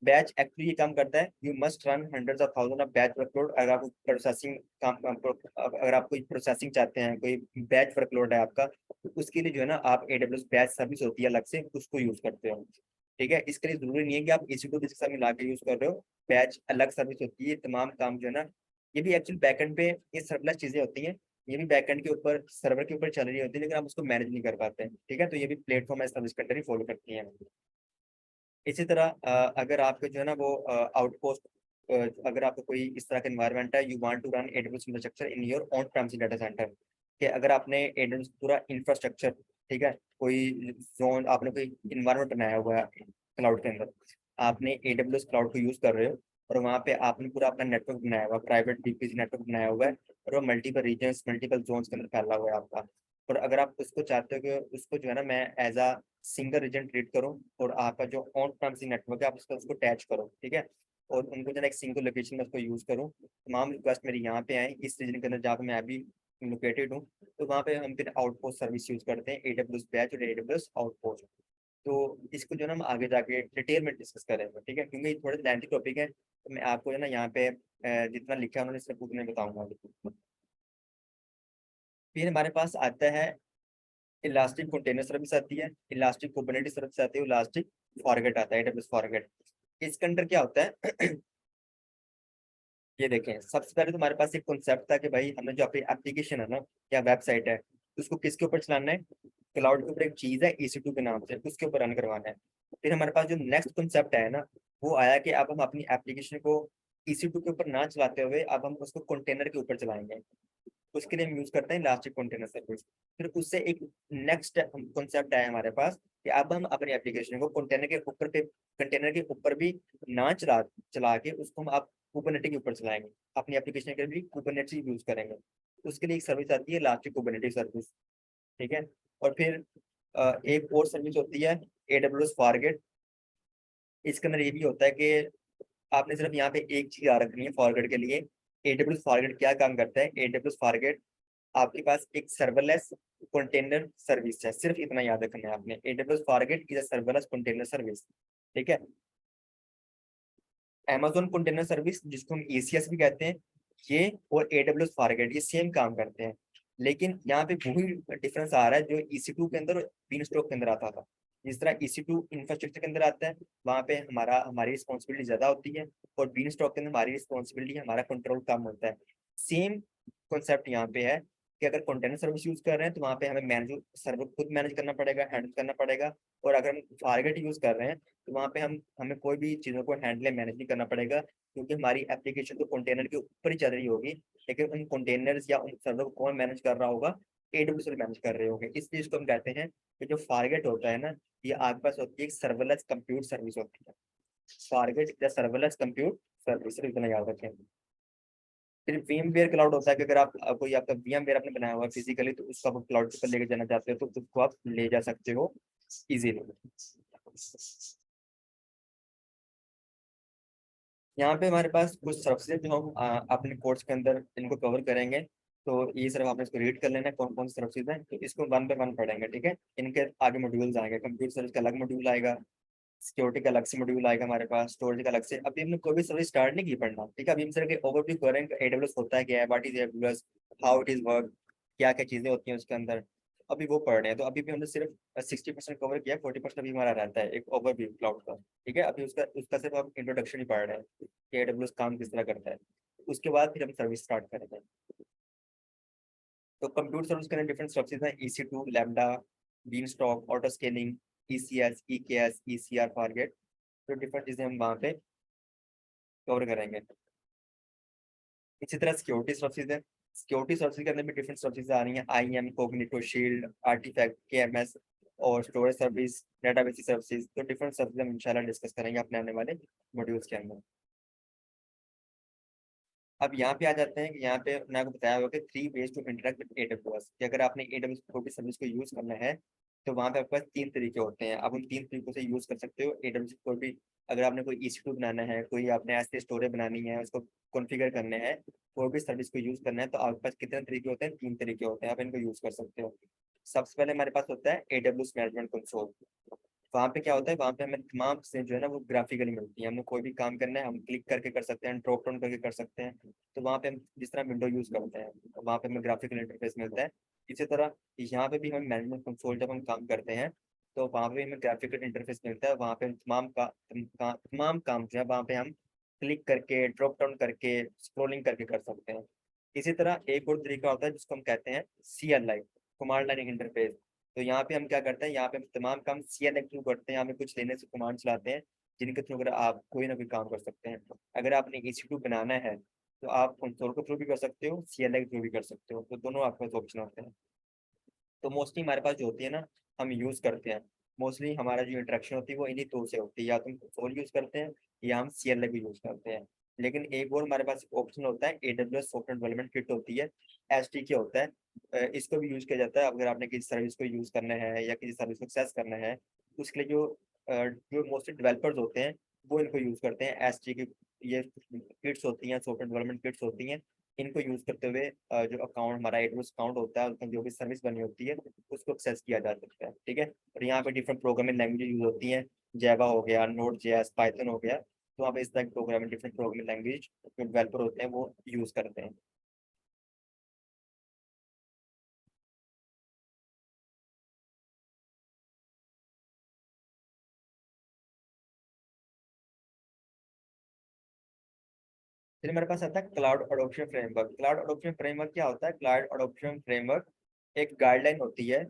बैच एक्चुअली ये काम करता है, you must run hundreds of thousand of batch workload. अगर आपको प्रोसेसिंग अगर आप कोई प्रोसेसिंग चाहते हैं, कोई बैच वर्कलोड है आपका, तो उसके लिए जो है ना आप AWS बैच सर्विस होती है अलग से, उसको यूज करते हो, ठीक है। इसके लिए जरूरी नहीं है कि आप EC2 के साथ मिला के यूज कर रहे हो, बैच अलग सर्विस होती है, तमाम काम जो है ना ये भी एक्चुअली बैकएंड पे ये सर्वलेस चीजें होती हैं, ये भी बैकएंड के ऊपर सर्वर के ऊपर चल रही होती है, लेकिन आप उसको मैनेज नहीं कर पाते हैं, ठीक है, तो ये भी platform as service country follow करती है। इसी तरह अगर आपके जो है ना वो आउटपोस्ट, अगर आपको कोई इस तरह का एनवायरनमेंट है, you want to run AWS infrastructure in your on premise data center, कि अगर आपने AWS पूरा इंफ्रास्ट्रक्चर, ठीक है, कोई जोन आपने कोई इन्वायरमेंट बनाया हुआ है क्लाउड के अंदर, आपने AWS क्लाउड को यूज कर रहे हो, और वहाँ पे आपने पूरा अपना नेटवर्क बनाया हुआ है, प्राइवेट VPC नेटवर्क बनाया हुआ है, और वो मल्टीपल रीजन्स मल्टीपल जोन्स के अंदर फैला हुआ है आपका, और अगर आप उसको चाहते हो कि उसको जो है ना मैं as a single region treat करूँ, और आपका जो ऑन प्रेमिस नेटवर्क है आप उसको अटैच करो, ठीक है, और उनको जो है एक सिंगल लोकेशन में उसको यूज करूँ, तमाम रिक्वेस्ट मेरी यहाँ पे आए इस रीजन के अंदर जहाँ पे मैं अभी लोकेटेड हूँ, तो वहाँ पे हम फिर आउटपोस्ट सर्विस यूज करते हैं, AWS बैच और AWS आउटपोस्ट। तो इसको जो है ना हम आगे जाके डिटेल में डिस्कस करेंगे, ठीक है, क्योंकि ये थोड़े लेंथी टॉपिक है, तो मैं आपको जो है ना यहाँ पे जितना लिखा है उन्होंने सिर्फ उतने बताऊंगा। फिर हमारे पास आता है इलास्टिक कंटेनर सर्विस आती है, इलास्टिक कुबरनेटिस सर्विस आती है, इलास्टिक फॉरगेट आता है, AWS फॉरगेट। इसके अंदर क्या होता है ये देखें, सबसे पहले तो हमारे पास एक कॉन्सेप्ट था कि भाई हमने जो अपनी एप्लीकेशन है ना या वेबसाइट है, उसको किसके ऊपर चलाना है, क्लाउड के ऊपर एक चीज है EC2 के नाम से, उसके ऊपर रन करवाना है। फिर हमारे पास जो नेक्स्ट कॉन्सेप्ट आया ना, वो आया कि अब हम अपनी एप्लीकेशन को EC2 के ऊपर ना चलाते हुए अब हम उसको कंटेनर के ऊपर चलाएंगे, उसके लिए हम यूज करते हैं इलास्टिक कंटेनर सर्विस। फिर उससे एक नेक्स्ट कॉन्सेप्ट आया हमारे पास कि अब हम अपनी एप्लीकेशन को कंटेनर के ऊपर भी ना चला चला के उसको हम आप कुबरनेटिस के ऊपर चलाएंगे, अपनी एप्लीकेशन के लिए कुबरनेटिस यूज करेंगे, उसके लिए एक सर्विस आती है इलास्टिक कुबरनेटिस सर्विस, ठीक है। और फिर एक और सर्विस होती है AWS फॉरगेट। इसके अंदर ये भी होता है कि आपने सिर्फ यहाँ पे एक चीज याद रखनी है फॉरगेट के लिए। AWS फॉरगेट क्या काम करता है, AWS फॉरगेट आपके पास एक सर्वरलेस कंटेनर सर्विस है, सिर्फ इतना याद रखना है आपने, AWS forget is a serverless container service, ठीक है। Amazon कंटेनर सर्विस जिसको हम ECS भी कहते हैं, ये और AWS फॉरगेट ये सेम काम करते हैं, लेकिन यहाँ पे वही डिफरेंस आ रहा है जो EC2 के अंदर और बीनस्टॉक के अंदर आता था। जिस तरह EC2 इंफ्रास्ट्रक्चर के अंदर आता है, वहाँ पे हमारी रिस्पॉन्सिबिलिटी ज्यादा होती है, और बीनस्टॉक के अंदर हमारी रिस्पॉन्सिबिलिटी हमारा कंट्रोल कम होता है। सेम कॉन्सेप्ट यहाँ पे है कि अगर कंटेनर सर्विस यूज कर रहे हैं तो वहाँ पे हमें मैनेज सर्वर खुद मैनेज करना पड़ेगा, हैंडल करना पड़ेगा, और अगर हम फॉरगेट यूज कर रहे हैं तो वहाँ पे हम हमें कोई भी चीज़ों को हैंडल मैनेज नहीं करना पड़ेगा, क्योंकि हमारी एप्लीकेशन तो कंटेनर के ऊपर ही चल रही होगी, लेकिन उन कंटेनर्स या उन सर्वर को कौन मैनेज कर रहा होगा, AWS मैनेज कर रहे होंगे। इसलिए इसको हम कहते हैं कि जो फॉरगेट होता है ना, ये आपके पास होती है एक सर्वरलेस कंप्यूट सर्विस होती है, forget is serverless compute service, सिर्फ इतना याद रखें। फिर VMware क्लाउड होता है कि अगर आप कोई आपका VMware आपने बनाया हुआ है फिजिकली, तो उसको आप क्लाउड पर लेके जाना चाहते हो तो उसको आप ले जा सकते हो इजीली। यहाँ पे हमारे पास कुछ सर्विसेज जो हम अपने कोर्स के अंदर इनको कवर करेंगे। तो ये सिर्फ आपने इसको रीड कर लेना है कौन कौन सी सर्विसेज हैं, तो इसको वन बाय वन पढ़ेंगे, ठीक है। इनके आगे मॉड्यूल्स आएंगे, कंप्यूटर सर्विस का अलग मॉड्यूल आएगा, सिक्योरिटी का अलग से मॉड्यूल आएगा हमारे पास, स्टोरेज का अलग से। अभी हमने कोई भी सर्विस स्टार्ट नहीं की पढ़ना, ठीक है। अभी हम सिर्फ ओवरव्यू करेंगे एडब्ल्यूएस होता है क्या है, what is AWS, how it is work, क्या क्या चीजें होती हैं उसके अंदर, अभी वो पढ़ रहे हैं। तो अभी भी हमने सिर्फ 60% कवर किया, 40% अभी हमारा रहता है एक ओवरव्यू क्लाउड का, ठीक है। अभी उसका उसका सिर्फ हम इंट्रोडक्शन ही पढ़ रहे हैं कि एडब्ल्यूएस काम किस तरह करता है। उसके बाद फिर हम सर्विस स्टार्ट करेंगे। तो कंप्यूटर सर्विस के अंदर डिफरेंट सर्विसेज हैं, EC2, lambda, beanstalk, auto scaling, ECS, EKS, ECR, forget. तो डिफरेंट चीजें हम वहाँ पे कवर करेंगे। इसी तरह सिक्योरिटी सर्विसेज है, सिक्योरिटी सर्विसेज के अंदर भी डिफरेंट सर्विसेज आ रही हैं, IAM, Cognito, shield, artefact, KMS और स्टोरेज सर्विस, डेटाबेस सर्विसेज। तो डिफरेंट सर्विसेज हम इंशाल्लाह डिस्कस करेंगे अपने आने वाले मॉड्यूल्स के अंदर। अब यहाँ पे आ जाते हैं कि यहाँ पे मैंने आपको बताया होगा कि 3 ways to interact with AWS, कि अगर आपने AWS कोई सर्विस को यूज करना है तो वहाँ पे आपके पास 3 तरीके होते हैं। आप उन 3 तरीकों से यूज कर सकते हो AWS कोई भी। अगर आपने कोई EC2 बनाना है, कोई आपने ऐसे स्टोरेज बनानी है, उसको कॉन्फ़िगर करने हैं, कोई भी सर्विस को यूज करना है, तो आपके पास कितने तरीके होते हैं? 3 तरीके होते हैं, आप इनको यूज कर सकते हो। सबसे पहले हमारे पास होता है AWS मैनेजमेंट कंसोल। वहाँ पे क्या होता है, वहाँ पे हमें तमाम चीजें जो है ना वो ग्राफिकली मिलती हैं। हमें कोई भी काम करना है हम क्लिक करके कर सकते हैं, ड्रॉप डाउन करके कर सकते हैं। तो वहाँ पे हम जिस तरह विंडो यूज करते हैं वहाँ पे हमें ग्राफिकल इंटरफेस मिलता है। इसी तरह यहाँ पे भी हमें मैनेजमेंट कंसोल जब हम काम करते हैं तो वहाँ पे भी हमें ग्राफिकल इंटरफेस मिलता है। वहाँ पे हम तमाम काम जो है वहाँ पे हम क्लिक करके, ड्रॉप डाउन करके, स्क्रोलिंग करके कर सकते हैं। इसी तरह एक और तरीका होता है जिसको हम कहते हैं CLI, कमांड लाइन इंटरफेस। तो यहाँ पे हम क्या करते हैं, यहाँ पे हम तमाम काम CLI के थ्रू करते हैं। यहाँ पे कुछ लेने से कमांड चलाते हैं जिनके थ्रू अगर आप कोई ना कोई काम कर सकते हैं। अगर आपने EC2 बनाना है तो आप कंसोल के थ्रू भी कर सकते हो, CLI के थ्रू भी कर सकते हो, तो दोनों आपके पास ऑप्शन होते हैं। तो मोस्टली हमारे पास जो होती है ना हम यूज करते हैं, मोस्टली हमारा जो इंटरेक्शन होती है वो इन्हीं टूल से होती है, या तो हम कंसोल यूज करते हैं या हम CLI भी यूज करते हैं। लेकिन एक और हमारे पास ऑप्शन होता है AWS सॉफ्टवेयर डेवलपमेंट किट होती है, SDK होता है। इसको भी यूज किया जाता है अगर आपने किसी सर्विस को यूज करना है या किसी सर्विस को एक्सेस करना है। उसके लिए जो मोस्टली डेवलपर्स होते हैं वो इनको यूज करते हैं, SDK। ये किट्स होती हैं, सॉफ्टवेयर डेवलपमेंट किट्स होती हैं। इनको यूज करते हुए जो अकाउंट हमारा AWS अकाउंट होता है उसमें जो भी सर्विस बनी होती है उसको एक्सेस किया जा सकता है, ठीक है। और यहाँ पे डिफरेंट प्रोग्रामिंग लैंग्वेज यूज होती हैं, जावा हो गया, Node.js, पाइथन हो गया। तो वहाँ पे इस तरह की प्रोग्रामिंग डिफरेंट प्रोग्रामिंग लैंग्वेज जो डेवलपर होते हैं वो यूज करते हैं। फिर मेरे पास आता है cloud adoption framework. Cloud adoption framework क्या होता है? क्लाउड अडोप्शन फ्रेमवर्क एक गाइडलाइन होती है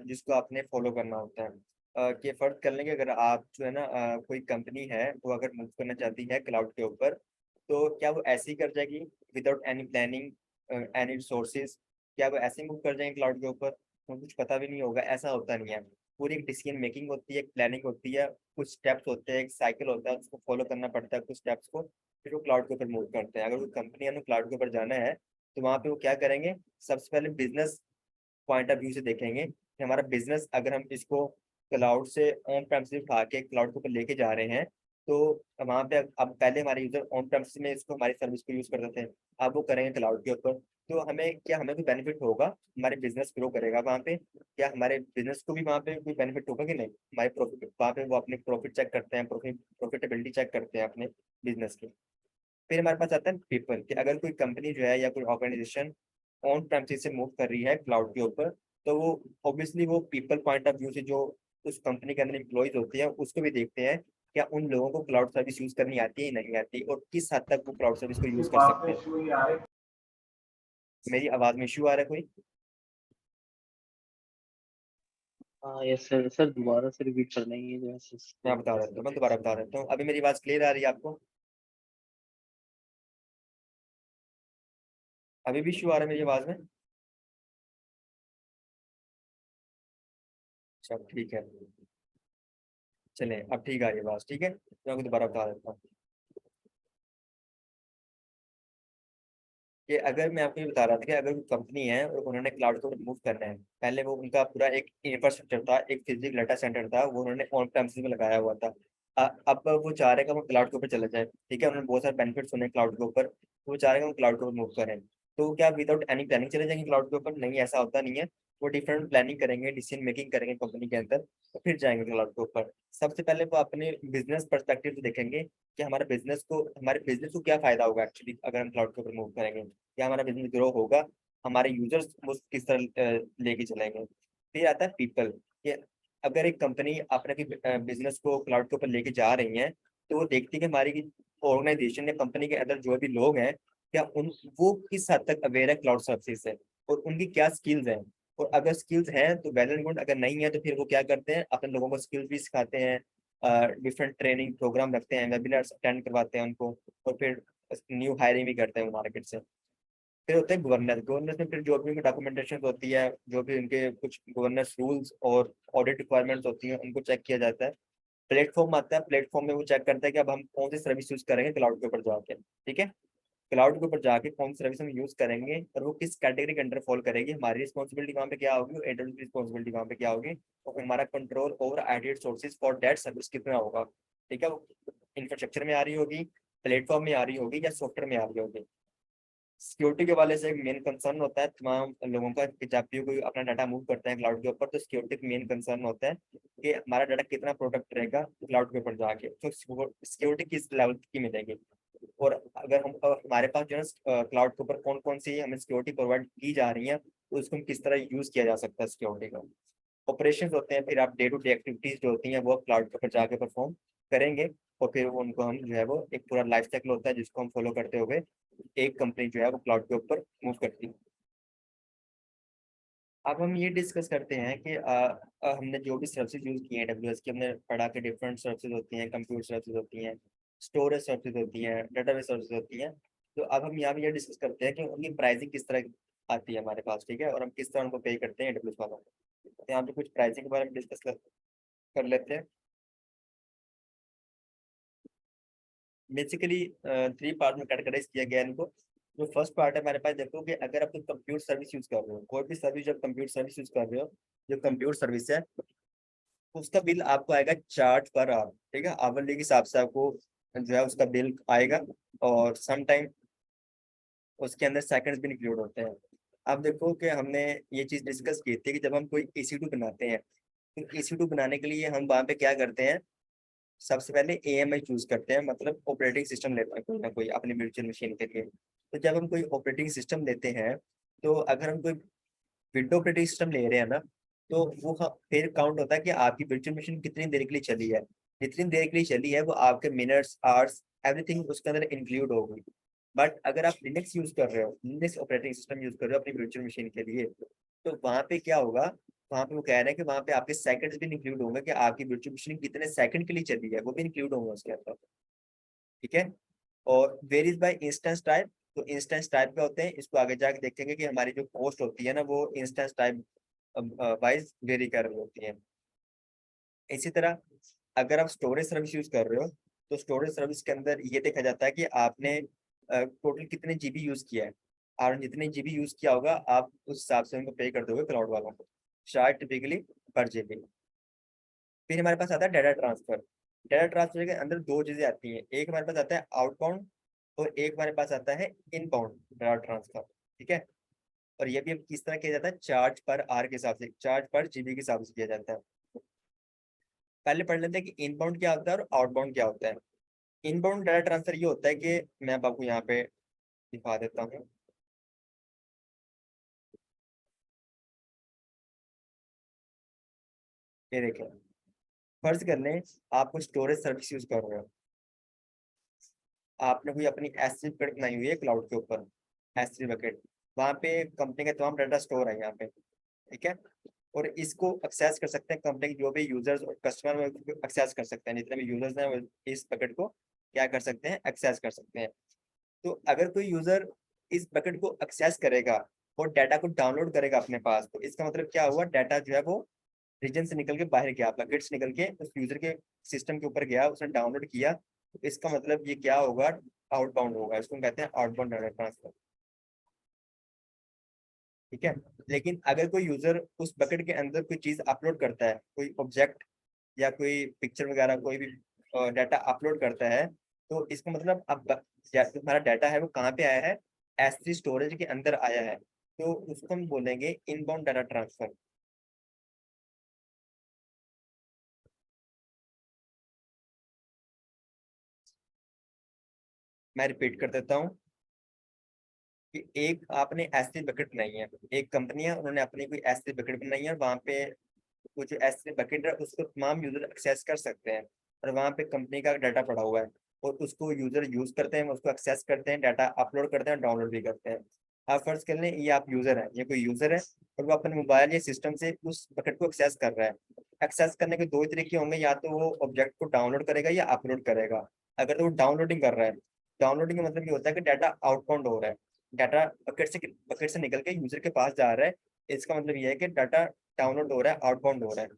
जिसको आपने फॉलो करना होता है। कि फर्ज कर लेंगे अगर आप जो है ना कोई कंपनी है वो अगर मूव करना चाहती है क्लाउड के ऊपर, तो क्या वो ऐसे ही कर जाएगी without any planning, any resources? क्या वो ऐसे ही मूव कर जाएंगे क्लाउड के ऊपर? तो कुछ पता भी नहीं होगा, ऐसा होता नहीं है। पूरी एक डिसीजन मेकिंग होती है, एक प्लानिंग होती है, कुछ स्टेप्स होते हैं, एक साइकिल होता है, उसको फॉलो करना पड़ता है कुछ स्टेप्स को, फिर वो क्लाउड के ऊपर मूव करते हैं। अगर वो कंपनी ने क्लाउड के ऊपर जाना है तो वहाँ पे वो क्या करेंगे, सबसे पहले बिजनेस पॉइंट ऑफ व्यू से देखेंगे कि हमारा बिजनेस अगर हम इसको क्लाउड से ऑन प्रेमिस उठा के क्लाउड के ऊपर लेके जा रहे हैं तो वहाँ पे अब पहले हमारे यूजर ऑन प्रेमिस में इसको हमारी सर्विस को यूज करते थे, अब वो करेंगे क्लाउड के ऊपर। तो हमें क्या, हमें भी बेनिफिट होगा, हमारे बिजनेस ग्रो करेगा वहाँ पे, क्या हमारे बिजनेस को भी वहाँ पे कोई बेनिफिट होगा कि नहीं? हमारे प्रॉफिट वहाँ पे वो अपने प्रॉफिट चेक करते हैं, प्रॉफिटेबिलिटी चेक करते हैं अपने बिजनेस की। फिर हमारे पास आता है पीपल, कि अगर कोई कंपनी जो है या कोई ऑर्गेनाइजेशन ऑन प्रेमिस से मूव कर रही है क्लाउड के ऊपर, तो वो ऑब्वियसली वो पीपल पॉइंट ऑफ व्यू से जो उस कंपनी के अंदर एम्प्लॉयज होते हैं उसको भी देखते हैं क्या उन लोगों को क्लाउड सर्विस यूज करनी आती है या नहीं आती, और किस हद तक वो क्लाउड सर्विस को यूज कर सकते हैं। मेरी आवाज में इशू आ रहा है कोई? हाँ यस सर, सर दोबारा से रिपीट करना ही है जो है मैं बता देता हूँ, मैं दोबारा बता देता हूँ। अभी मेरी आवाज क्लियर आ रही है आपको? अभी भी इशू आ रहा है मेरी आवाज में? अच्छा ठीक है, चले अब ठीक आ रही है आवाज, ठीक है। मैं आपको दोबारा बता देता हूँ कि अगर मैं आपको ये बता रहा था कि अगर कोई कंपनी है और उन्होंने क्लाउड को मूव करना है, पहले वो उनका पूरा एक इंफ्रास्ट्रक्चर था, एक फिजिकल डाटा सेंटर था, वो उन्होंने ऑन प्रेमिस में लगाया हुआ था। अब वो चाह रहे हैं कि वो क्लाउड के ऊपर चला जाए, ठीक है, उन्होंने बहुत सारे बेनिफिट सुने क्लाउड के ऊपर, तो वो चाह रहे हैं कि वो क्लाउड के ऊपर मूव करें। तो क्या विदाउट एनी प्लानिंग चले जाएंगे क्लाउड के ऊपर? नहीं, ऐसा होता नहीं है। वो डिफरेंट प्लानिंग करेंगे, डिसीजन मेकिंग करेंगे कंपनी के अंदर, तो फिर जाएंगे क्लाउड के ऊपर। सबसे पहले वो अपने बिजनेस पर्सपेक्टिव से देखेंगे कि हमारे बिजनेस को क्या फायदा होगा एक्चुअली अगर हम क्लाउड के ऊपर मूव करेंगे, क्या हमारा बिजनेस ग्रो होगा, हमारे यूजर्स वो किस तरह लेके चलेंगे। फिर आता है पीपल, कि अगर एक कंपनी अपने बिजनेस को क्लाउड के ऊपर लेके जा रही है, तो वो देखती है कि हमारी ऑर्गेनाइजेशन या कंपनी के अंदर जो भी लोग हैं, क्या उन वो किस हद तक अवेयर है क्लाउड सर्विसेज से, और उनकी क्या स्किल्स हैं। और अगर स्किल्स हैं तो वेल एंड गुड, अगर नहीं है तो फिर वो क्या करते हैं, अपने लोगों को स्किल्स भी सिखाते हैं, डिफरेंट ट्रेनिंग प्रोग्राम रखते हैं, वेबिनार्स अटेंड करवाते हैं उनको, और फिर न्यू हायरिंग भी करते हैं मार्केट से। फिर होता है गवर्नेंस। गवर्नेंस में फिर जो भी उनकी डॉक्यूमेंटेशन होती है, जो भी उनके कुछ गवर्नेंस रूल्स और ऑडिट रिक्वायरमेंट्स होती हैं, उनको चेक किया जाता है। प्लेटफॉर्म आता है, प्लेटफॉर्म में वो चेक करता है कि अब हम कौन सी सर्विस यूज करेंगे क्लाउड के ऊपर जाके, ठीक है, क्लाउड के ऊपर जाके कौन सी सर्विस हम यूज करेंगे और वो किस कैटेगरी के अंडर फॉल करेगी, हमारी रिस्पॉन्सिबिलिटी वहाँ पे क्या होगी, एडल्ट रिस्पॉन्सिबिलिटी वहाँ पे क्या होगी, और हमारा control over ideal sources for that service कितना होगा, ठीक है, वो इंफ्रास्ट्रक्चर में आ रही होगी, प्लेटफॉर्म में आ रही होगी, या सॉफ्टवेयर में आ रही होगी। सिक्योरिटी के वाले से एक मेन कंसर्न होता है तमाम लोगों का, कि जब भी कोई अपना डाटा मूव करते हैं क्लाउड के ऊपर, तो सिक्योरिटी का मेन कंसर्न होता है कि हमारा डाटा कितना प्रोटेक्ट रहेगा क्लाउड के ऊपर जाके, तो सिक्योरिटी किस लेवल की मिलेगी। और अगर हमारे पास जो है क्लाउड के ऊपर कौन कौन सी हमें सिक्योरिटी प्रोवाइड की जा रही है, तो उसको हम किस तरह यूज किया जा सकता है सिक्योरिटी का। ऑपरेशंस होते हैं, फिर आप डे टू डे एक्टिविटीज जो होती हैं वो क्लाउड के ऊपर जाके परफॉर्म करेंगे, और फिर वो उनको हम जो है वो एक पूरा लाइफ साइकिल होता है जिसको हम फॉलो करते हुए एक कंपनी जो है वो क्लाउड के ऊपर मूव करती है। अब हम ये डिस्कस करते हैं कि हमने जो भी सर्विसेज यूज की हैं AWS की, हमने पढ़ा कि डिफरेंट सर्विसेज होती हैं, कंप्यूटर सर्विसेज होती हैं, स्टोरेज सर्विसेज होती हैं, डेटाबेस सर्विसेज होती हैं। तो अब हम यहाँ पे ये डिस्कस करते हैं कि उनकी प्राइसिंग किस तरह आती है हमारे पास, ठीक है, और हम किस तरह उनको पे करते हैं AWS वालों को। तो यहाँ पे कुछ प्राइसिंग के बारे में डिस्कस कर लेते हैं। बेसिकली 3 पार्ट में कैटेगराइज किया गया है इनको। जो फर्स्ट पार्ट है हमारे पास, देखो कि अगर आप कंप्यूटर सर्विस यूज कर रहे हो, कोई भी सर्विस, जब कंप्यूटर सर्विस यूज कर रहे हो, जो कंप्यूटर सर्विस है उसका बिल आपको आएगा चार्ज पर आवर, ठीक है, आवरली के हिसाब से आपको जो है उसका बिल आएगा, और सम टाइम उसके अंदर सेकंड्स भी इंक्लूड होते हैं। अब देखो कि हमने ये चीज डिस्कस की थी कि जब हम कोई EC2 बनाते हैं, तो EC2 बनाने के लिए हम वहाँ पे क्या करते हैं, सबसे पहले AMI चूज करते हैं, मतलब ऑपरेटिंग सिस्टम लेते हैं कोई ना कोई अपनी वर्चुअल मशीन के लिए। तो जब हम कोई ऑपरेटिंग सिस्टम लेते हैं, तो अगर हम कोई विंडो ऑपरेटिंग सिस्टम ले रहे हैं ना, तो वो फिर काउंट होता है कि आपकी वर्चुअल मशीन कितनी देर के लिए चली है। जितनी देर के लिए चली है वो आपके मिनट्स, आवर्स, एवरीथिंग उसके अंदर इंक्लूड होगी। बट अगर आप लिनक्स यूज कर रहे हो, लिनक्स ऑपरेटिंग सिस्टम यूज कर रहे हो अपनी वर्चुअल मशीन के लिए, तो वहां पे क्या होगा, वहां पे वो कह रहे हैं कि वहां पे आपके सेकंड्स भी इंक्लूड होंगे, कि आपकी वर्चुअल मशीन कितने सेकंड के लिए चली है वो भी इंक्लूड होंगे उसके अंदर, ठीक है। और वेरीज बाय इंस्टेंस टाइप, तो इंस्टेंस टाइप पे होते हैं, इसको आगे जाके देखेंगे कि हमारी जो कॉस्ट होती है ना वो इंस्टेंस टाइप वाइज वेरी कर रही होती है। इसी तरह अगर आप स्टोरेज सर्विस यूज कर रहे हो, तो स्टोरेज सर्विस के अंदर ये देखा जाता है कि आपने टोटल कितने जीबी यूज किया है, और जितने जीबी यूज किया होगा आप उस हिसाब से उनको पे कर दोगे क्लाउड वालों को, शायद टिपिकली पर जीबी। फिर हमारे पास आता है डाटा ट्रांसफर। डाटा ट्रांसफर के अंदर दो चीजें आती हैं, एक हमारे पास आता है आउटबाउंड, और एक हमारे पास आता है इनबाउंड डाटा ट्रांसफर, ठीक है। और ये भी अब किस तरह किया जाता है, चार्ज पर आर के हिसाब से, चार्ज पर जीबी के हिसाब से किया जाता है। पहले पढ़ लेते हैं कि इनबाउंड क्या होता है और आउटबाउंड क्या होता है। इनबाउंड डाटा ट्रांसफर ये होता है कि मैं अब आपको यहाँ पे दिखा देता हूँ। ये देखिए, फर्ज कर लें आप कुछ स्टोरेज सर्विस यूज कर रहे हो, आपने कोई अपनी S3 बकेट बनाई हुई है क्लाउड के ऊपर, S3 बकेट, वहाँ पे कंपनी का तमाम डाटा स्टोर है यहाँ पे, ठीक है। और इसको एक्सेस कर सकते हैं कंपनी के जो भी यूजर्स और कस्टमर एक्सेस कर सकते हैं, जितने भी यूजर्स हैं वो इस बकेट को क्या कर सकते हैं, एक्सेस कर सकते हैं। तो अगर कोई यूजर इस बकेट को एक्सेस करेगा और डाटा को डाउनलोड करेगा अपने पास, तो इसका मतलब क्या हुआ, डाटा जो है वो रीजन से निकल के बाहर गया, बकेट से निकल के उस यूजर के सिस्टम के ऊपर गया, उसने डाउनलोड किया, तो इसका मतलब ये क्या होगा, आउटबाउंड होगा, इसको हम कहते हैं आउटबाउंड डाटा ट्रांसफर, ठीक है। लेकिन अगर कोई यूजर उस बकेट के अंदर कोई चीज अपलोड करता है, कोई ऑब्जेक्ट या कोई पिक्चर वगैरह, कोई भी डाटा अपलोड करता है, तो इसका मतलब अब तुम्हारा डाटा है वो कहाँ पे आया है, S3 स्टोरेज के अंदर आया है, तो उसको हम बोलेंगे इनबाउंड डाटा ट्रांसफर। मैं रिपीट कर देता हूँ कि एक आपने S3 बकेट बनाई है, एक कंपनी है उन्होंने अपनी कोई S3 बकेट बनाई है, वहाँ पे वो जो S3 बकेट है उसको तमाम यूजर एक्सेस कर सकते हैं, और वहाँ पे कंपनी का डाटा पड़ा हुआ है, और उसको यूजर यूज करते हैं, उसको एक्सेस करते हैं, डाटा अपलोड करते हैं, डाउनलोड भी करते हैं। आप फर्ज कर लें ये आप यूजर है, ये कोई यूजर है और वो अपने मोबाइल या सिस्टम से उस बकेट को एक्सेस कर रहा है। एक्सेस करने के दो ही तरीके होंगे, या तो वो ऑब्जेक्ट को डाउनलोड करेगा या अपलोड करेगा। अगर तो वो डाउनलोडिंग कर रहा है, डाउनलोडिंग का मतलब ये होता है कि डाटा आउटबाउंड हो रहा है, डाटा बकेट से निकल के यूजर के पास जा रहा है, इसका मतलब ये है कि डाटा डाउनलोड हो रहा है, आउटबाउंड हो रहा है।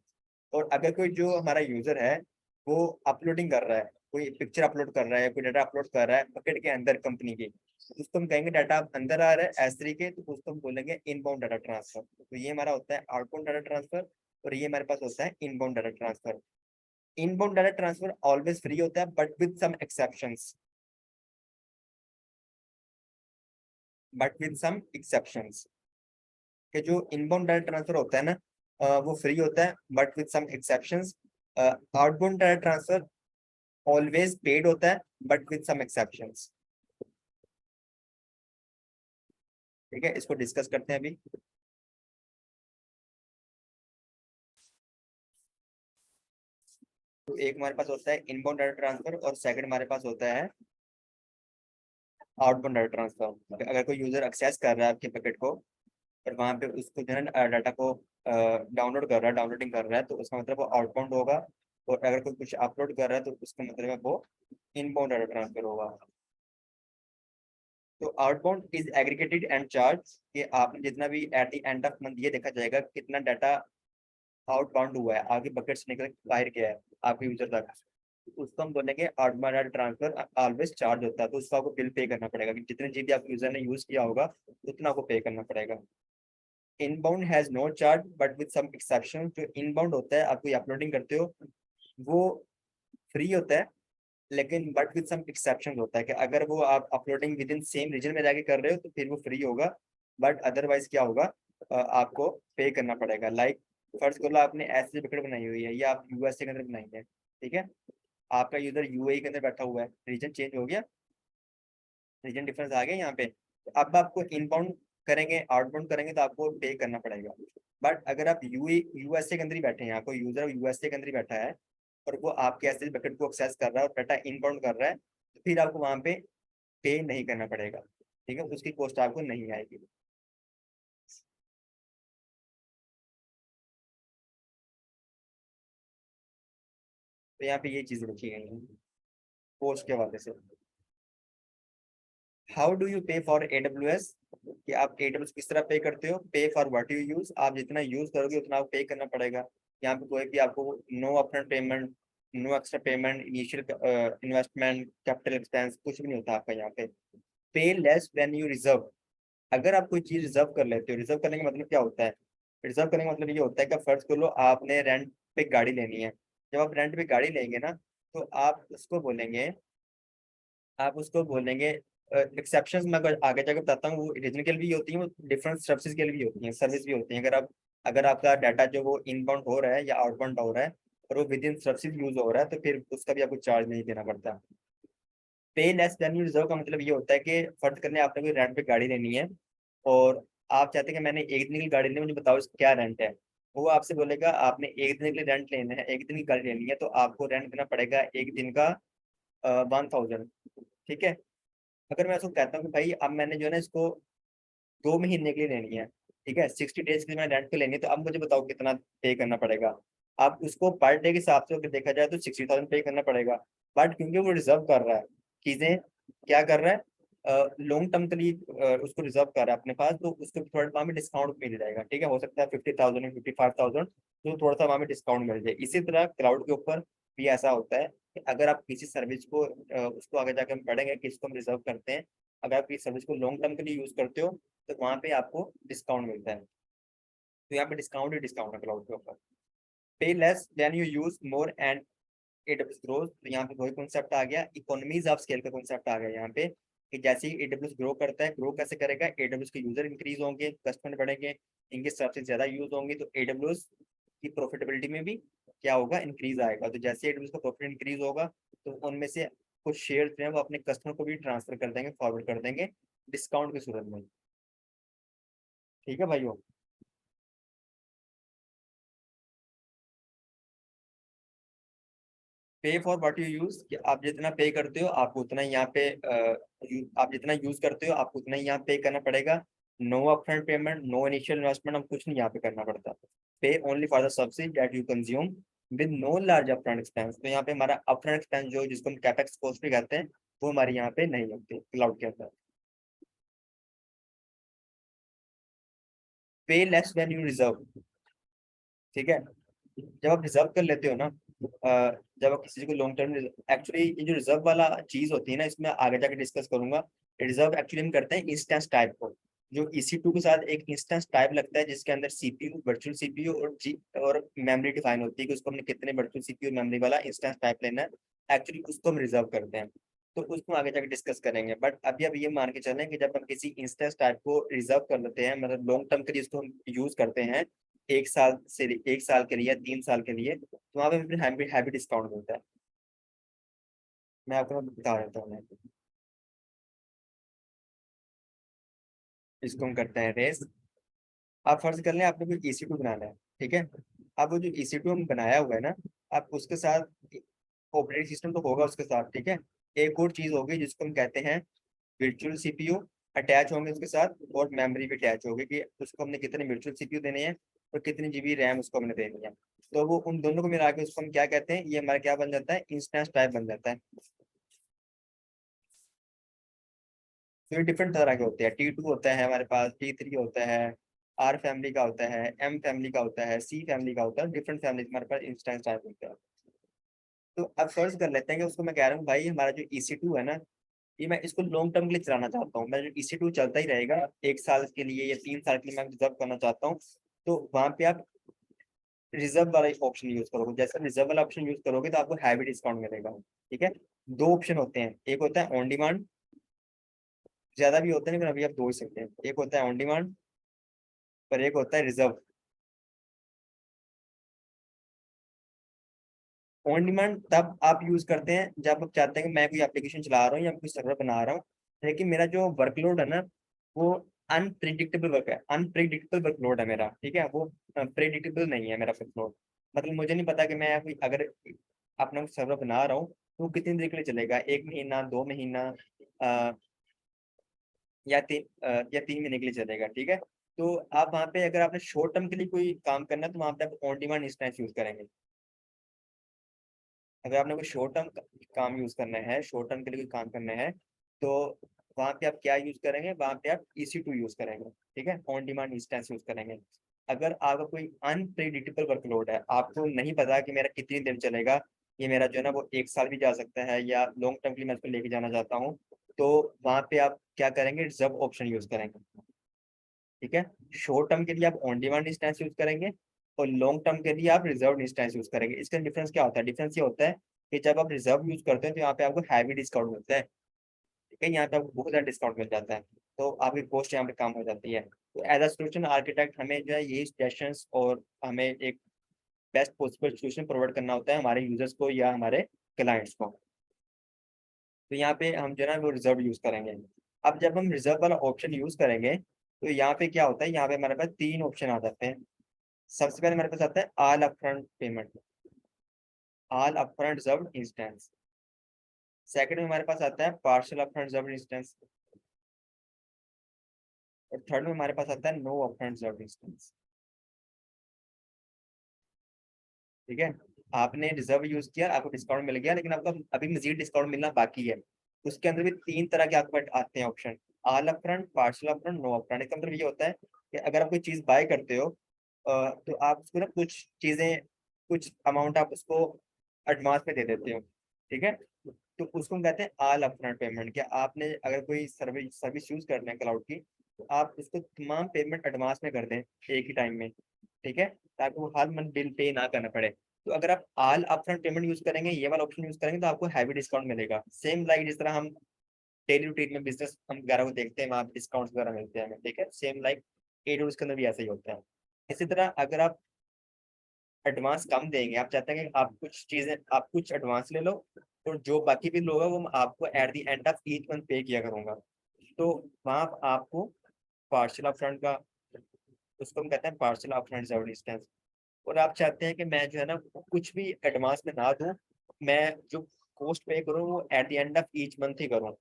और अगर कोई जो हमारा यूजर है वो अपलोडिंग कर रहा है, कोई पिक्चर अपलोड कर रहा है, कोई डाटा अपलोड कर रहा है बकेट के अंदर कंपनी के, तो उसको हम कहेंगे डाटा अंदर आ रहा है S3 के, तो उसको हम बोलेंगे इनबाउंड डाटा ट्रांसफर। तो ये हमारा होता है आउटबाउंड डाटा ट्रांसफर, और ये हमारे पास होता है inbound data transfer. Inbound data transfer always free होता है बट विद सम एक्सेप्शंस कि जो इनबाउंड डाटा ट्रांसफर होता है ना, वो फ्री होता है but with some exceptions. Outbound data transfer always paid होता है बट विद सम एक्सेप्शंस। ठीक है, इसको डिस्कस करते हैं अभी। तो एक हमारे पास होता है इनबाउंड डाटा ट्रांसफर, और सेकंड हमारे पास होता है आउटबाउंड डाटा ट्रांसफर। अगर कोई यूजर एक्सेस कर रहा है आपके पैकेट को, और वहां पे उसको जो है ना डाटा को डाउनलोड कर रहा है, डाउनलोडिंग कर रहा है, तो उसका मतलब वो आउटबाउंड होगा। और अगर कोई कुछ अपलोड कर रहा है तो उसका मतलब है वो इनबाउंड डाटा ट्रांसफर होगा। तो outbound is aggregated and charge, कि आपने जितना भी eight the end of month ये देखा जाएगा कितना डाटा आउटबाउंड हुआ है, आगे बकेट से निकल के बाहर गया है आपके यूजर तक, उसको हम बोलेंगे outbound data transfer. Always charge होता है, तो उसको आपको बिल पे करना पड़ेगा कि जितने जीबी आप यूजर ने यूज किया होगा उतना आपको पे करना पड़ेगा। Inbound has no charge but with some exception, जो इनबाउंड होता है आप कोई अपलोडिंग करते हो वो फ्री होता है, लेकिन बट विद सम एक्सेप्शन होता है कि अगर वो आप uploading within same region में जाके कर रहे हो तो फिर वो फ्री होगा, बट अदरवाइज क्या होगा, आपको पे करना पड़ेगा। लाइक फर्स्ट करो आपने ऐसी विकेट बनाई हुई है, ये आप यूएसए के अंदर बनाई है, ठीक है, आपका यूजर यूएई के अंदर बैठा हुआ है, रीजन चेंज हो गया, रीजन डिफरेंस आ गया यहाँ पे, तो अब आपको इनबाउंड करेंगे आउटबाउंड करेंगे तो आपको पे करना पड़ेगा। बट अगर आप यूएसए के अंदर ही बैठे हैं, यहाँ कोई यूजर यूएसए के अंदर ही बैठा है और वो आपके ऐसे बकेट को एक्सेस कर रहा है और डाटा इनबाउंड कर रहा है, तो फिर आपको वहां पे नहीं करना पड़ेगा, ठीक है, उसकी कॉस्ट आपको नहीं आएगी। तो यहाँ पे ये चीज लिखी गई है कॉस्ट के हवाले से। हाउ डू यू पे फॉर AWS, कि आप AWS किस तरह पे करते हो, पे फॉर व्हाट यू यूज, आप जितना यूज करोगे उतना आपको पे करना पड़ेगा। यहाँ पे कोई भी आपको no upfront payment, no extra payment, initial investment, capital expense कुछ भी नहीं होता आपका यहाँ पे। पे लेस व्हेन यू रिजर्व, अगर आप कोई चीज रिजर्व कर लेते हो, रिजर्व करने का मतलब क्या होता है, रिजर्व करने का मतलब ये होता है कि फर्ज कर लो आपने रेंट पे गाड़ी लेनी है, जब आप रेंट पे गाड़ी लेंगे ना, तो आप उसको बोलेंगे एक्सेप्शंस मैं अगर आगे जाकर बताता हूँ, वो रीजन के लिए भी होती है, वो डिफरेंट सर्विसेज के लिए भी होती है, सर्विस भी होती है। अगर आपका डाटा जो वो इनबाउंड हो रहा है या आउटबाउंड हो रहा है और वो विद इन सर्विसेज यूज हो रहा है, तो फिर उसका भी आपको चार्ज नहीं देना पड़ता। पे लेस देन यू रिजर्व का मतलब ये होता है कि फर्ज करने आपने कोई रेंट पे गाड़ी लेनी है, और आप चाहते हैं कि मैंने एक दिन की गाड़ी लेनी है, मुझे बताओ इसका क्या रेंट है। वो आपसे बोलेगा आपने एक दिन के लिए रेंट लेना है, एक दिन की गाड़ी लेनी है, तो आपको रेंट देना पड़ेगा एक दिन का 1000, ठीक है। अगर मैं उसको कहता हूँ कि भाई अब मैंने जो है ना इसको 2 महीने के लिए लेनी है, ठीक है, 60 डेज के लिए मैंने रेंट पे लेनी है, तो अब मुझे बताओ कितना पे करना पड़ेगा। अब उसको पर डे के हिसाब से अगर देखा जाए तो 60,000 पे करना पड़ेगा, बट क्योंकि वो रिजर्व कर रहा है चीजें, क्या कर रहा है, लॉन्ग टर्म के लिए उसको रिजर्व कर रहा है अपने पास, तो उसको थोड़ा वहाँ में डिस्काउंट मिल जाएगा, ठीक है, हो सकता है 50,000 या 55,000, तो थोड़ा सा वहाँ में डिस्काउंट मिल जाए। इसी तरह क्लाउड के ऊपर भी ऐसा होता है कि अगर आप किसी सर्विस को उसको आगे जाकर हम पढ़ेंगे कि इसको हम रिजर्व करते हैं, अगर आप किसी सर्विस को लॉन्ग टर्म के लिए यूज करते हो तो वहाँ पे आपको डिस्काउंट मिलता है। तो यहाँ पे डिस्काउंट ही डिस्काउंट है क्लाउड के ऊपर। पे less than you use more and AWS growth, तो यहाँ पे वही कॉन्सेप्ट आ गया, इकोनॉमीज ऑफ स्केल का कॉन्सेप्ट आ गया यहाँ पे, कि जैसे ही AWS ग्रो करता है, ग्रो कैसे करेगा, AWS के यूजर इंक्रीज होंगे, कस्टमर बढ़ेंगे, इनके सबसे ज्यादा यूज होंगे, तो AWS की प्रॉफिटेबिलिटी में भी क्या होगा, इंक्रीज आएगा। तो जैसे AWS का प्रॉफिट इंक्रीज होगा, तो उनमें से कुछ शेयर जो है वो अपने कस्टमर को भी ट्रांसफर कर देंगे, फॉरवर्ड कर देंगे डिस्काउंट की सूरत में। ठीक है भाइयों। पे फॉर व्हाट यू यूज, कि आप जितना पे करते हो आपको उतना ही यहाँ पे आप जितना यूज करते हो आपको उतना ही यहाँ पे करना पड़ेगा। No upfront payment, no initial investment, हम कुछ नहीं यहाँ पे करना पड़ता। Pay only for the subsidy that you consume with no large upfront expense. तो यहाँ पे हमारा अपफ्रंट एक्सपेंस जो जिसको हम कैपेक्स कॉस्ट भी कहते हैं, वो हमारे यहाँ पे नहीं होते क्लाउड के अंदर। पे लेस व्हेन यू रिजर्व। ठीक है, जब आप रिजर्व कर लेते हो ना, जब आप किसी को लॉन्ग टर्म, एक्चुअली ये जो रिजर्व वाला चीज होती है ना, इसमें आगे जाके डिस्कस करूंगा। रिजर्व एक्चुअली हम करते हैं इंस्टेंस टाइप को, जो EC2 के साथ एक इंस्टेंस टाइप लगता है, जिसके अंदर CPU, वर्चुअल CPU और मेमोरी डिफाइन होती है, कि उसको हमने कितने वर्चुअल CPU मेमोरी वाला इंस्टेंस टाइप लेना है, एक्चुअली उसको हम रिजर्व करते हैं। तो उसको आगे जाके डिस्कस करेंगे, बट अभी अब ये मान के चलें कि जब हम किसी इंस्टेंस टाइप को रिजर्व कर लेते हैं, मतलब लॉन्ग टर्म के लिए उसको हम यूज करते हैं, 1 साल से 1 साल के लिए या 3 साल के लिए, तो वहाँ पे फिर हैवी डिस्काउंट मिलता है। मैं आपको बता देता हूँ। इसको हम करते हैं रेस। आप फर्ज कर लें आपने कोई EC2 बनाना है, ठीक है। अब वो जो EC2 हम बनाया हुआ है ना, आप उसके साथ ऑपरेटिंग सिस्टम तो होगा उसके साथ, ठीक है। एक और चीज होगी जिसको हम कहते हैं वर्चुअल CPU, अटैच होंगे उसके साथ, और मेमोरी भी अटैच होगी, कि उसको हमने कितने वर्चुअल CPU देने हैं और कितनी GB रैम उसको हमने देनी है। तो वो उन दोनों को मिला के उसको हम क्या कहते हैं, ये हमारा क्या बन जाता है, इंस्टेंस टाइप बन जाता है। तो ये डिफरेंट तरह के होते हैं, T2 होता है हमारे पास, T3 होता है, R फैमिली का होता है, M फैमिली का होता है, C फैमिली का होता है, डिफरेंट फैमिली हमारे पास इंस्टेंस टाइप होता है। तो अब फर्ज कर लेते हैं कि उसको मैं कह रहा हूँ भाई हमारा जो EC2 है ना, ये मैं इसको लॉन्ग टर्म के लिए चलाना चाहता हूँ, मैं जो EC2 चलता ही रहेगा 1 साल के लिए या 3 साल के लिए, मैं रिजर्व करना चाहता हूँ। तो वहां पे आप रिजर्व वाला ऑप्शन यूज करोगे, जैसे रिजर्व वाला ऑप्शन यूज करोगे तो आपको हैवी डिस्काउंट मिलेगा। ठीक है, दो ऑप्शन होते हैं, एक होता है ऑन डिमांड, ज्यादा भी होते हैं लेकिन अभी आप दो ही सकते हैं, एक होता है ऑन डिमांड पर एक होता है रिजर्व। ऑन डिमांड तब आप यूज करते हैं जब आप चाहते हैं कि मैं कोई एप्लीकेशन चला रहा हूँ या कोई सर्वर बना रहा हूँ, लेकिन मेरा जो वर्कलोड है ना, वो अनप्रिडिक्टेबल वर्क है, अनप्रिडिक्टेबल वर्कलोड है मेरा, ठीक है, वो प्रिडिक्टेबल नहीं है मेरा वर्कलोड। मतलब मुझे नहीं पता कि मैं कोई अगर अपना सर्वर बना रहा हूँ तो वो कितनी देर के लिए चलेगा, 1 महीना, 2 महीना, अ, या 3 महीने के लिए चलेगा, ठीक है। तो आप वहाँ पे अगर आपने शॉर्ट टर्म के लिए कोई काम करना है तो वहाँ पे आप ऑन डिमांड इंस्टेंस यूज करेंगे। अगर आपने कोई शॉर्ट टर्म काम यूज करना है, शॉर्ट टर्म के लिए कोई काम करना है, तो वहाँ पे आप क्या यूज करेंगे, वहाँ पे आप EC2 यूज करेंगे, ठीक है, ऑन डिमांड इंस्टेंस यूज करेंगे। अगर आपका कोई अनप्रिडिक्टेबल वर्कलोड है, आपको नहीं पता कि मेरा कितनी देर चलेगा, ये मेरा जो है ना वो 1 साल भी जा सकता है, या लॉन्ग टर्म के लिए मैं इसको लेके जाना चाहता हूँ, तो वहाँ पे आप क्या करेंगे, रिजर्व ऑप्शन यूज करेंगे। ठीक है, शॉर्ट टर्म के लिए आप ऑन डिमांड इंस्टेंस यूज करेंगे, और लॉन्ग टर्म के लिए आप रिजर्व इंस्टेंस यूज करेंगे। इसका डिफरेंस क्या होता है, डिफरेंस ये होता है कि जब आप रिजर्व यूज करते हैं तो यहाँ पे आपको हैवी डिस्काउंट मिलता है, ठीक है, यहाँ पे आपको बहुत ज्यादा डिस्काउंट मिल जाता है, तो आपकी कॉस्ट यहाँ पे कम हो जाती है। तो एज अ सोल्यूशन आर्किटेक्ट हमें जो है यही सजेशंस और हमें एक बेस्ट पॉसिबल सोल्यूशन प्रोवाइड करना होता है हमारे यूजर्स को या हमारे क्लाइंट्स को। तो यहाँ पे हम जो है ना वो रिजर्व यूज करेंगे। अब जब हम रिजर्व वाला ऑप्शन यूज करेंगे तो यहाँ पे क्या होता है, यहाँ पे हमारे पास 3 ऑप्शन आ जाते हैं। सबसे पहले हमारे पास आता है all upfront payment, all upfront reserve instance. Second में हमारे पास आता है पार्शियल अपफ्रंट रिजर्व इंस्टेंस, और थर्ड में हमारे पास आता है नो अपफ्रंट रिजर्व इंस्टेंस। ठीक है, आपने रिजर्व यूज किया, आपको डिस्काउंट मिल गया, लेकिन आपको अभी मजीद डिस्काउंट मिलना बाकी है। उसके अंदर भी 3 तरह के आपको आते हैं option, all upfront, partial upfront, no upfront. इसका मतलब ये होता है कि अगर आप कोई चीज बाय करते हो, तो आप उसको ना कुछ चीजें, कुछ अमाउंट आप उसको एडवांस में दे देते हो, ठीक है। तो उसको हम कहते हैं ऑल अपफ्रंट पेमेंट। क्या आपने अगर कोई सर्विस सर्विस यूज करना है क्लाउड की, तो आप उसको तमाम पेमेंट एडवांस में कर दें एक ही टाइम में, ठीक है, ताकि वो हर मंथ बिल पे ना करना पड़े। तो अगर आप ऑल अपफ्रंट पेमेंट यूज करेंगे, ये वाला ऑप्शन यूज करेंगे, तो आपको हैवी डिस्काउंट मिलेगा। सेम लाइक जिस तरह हम डेली रूटीन में बिजनेस हम वगैरह को देखते हैं, वहाँ पे डिस्काउंट वगैरह मिलते हैं हमें, ठीक है। सेम लाइक AWS के अंदर भी ऐसा ही होता है। इसी तरह अगर आप एडवांस कम देंगे, आप चाहते हैं कि आप कुछ चीजें, आप कुछ एडवांस ले लो, तो जो बाकी भी लोग हैं वो आपको eight the end of each month पे किया करूंगा। तो वहाँ आपको पार्शियल अपफ्रंट का, उसको हम कहते हैं पार्शियल अपफ्रंट रिजर्व डिस्टेंस। और आप चाहते हैं कि मैं जो है ना कुछ भी एडवांस में ना दूं, मैं जो कॉस्ट पे करूँ वो at the end of each month ही करूँ,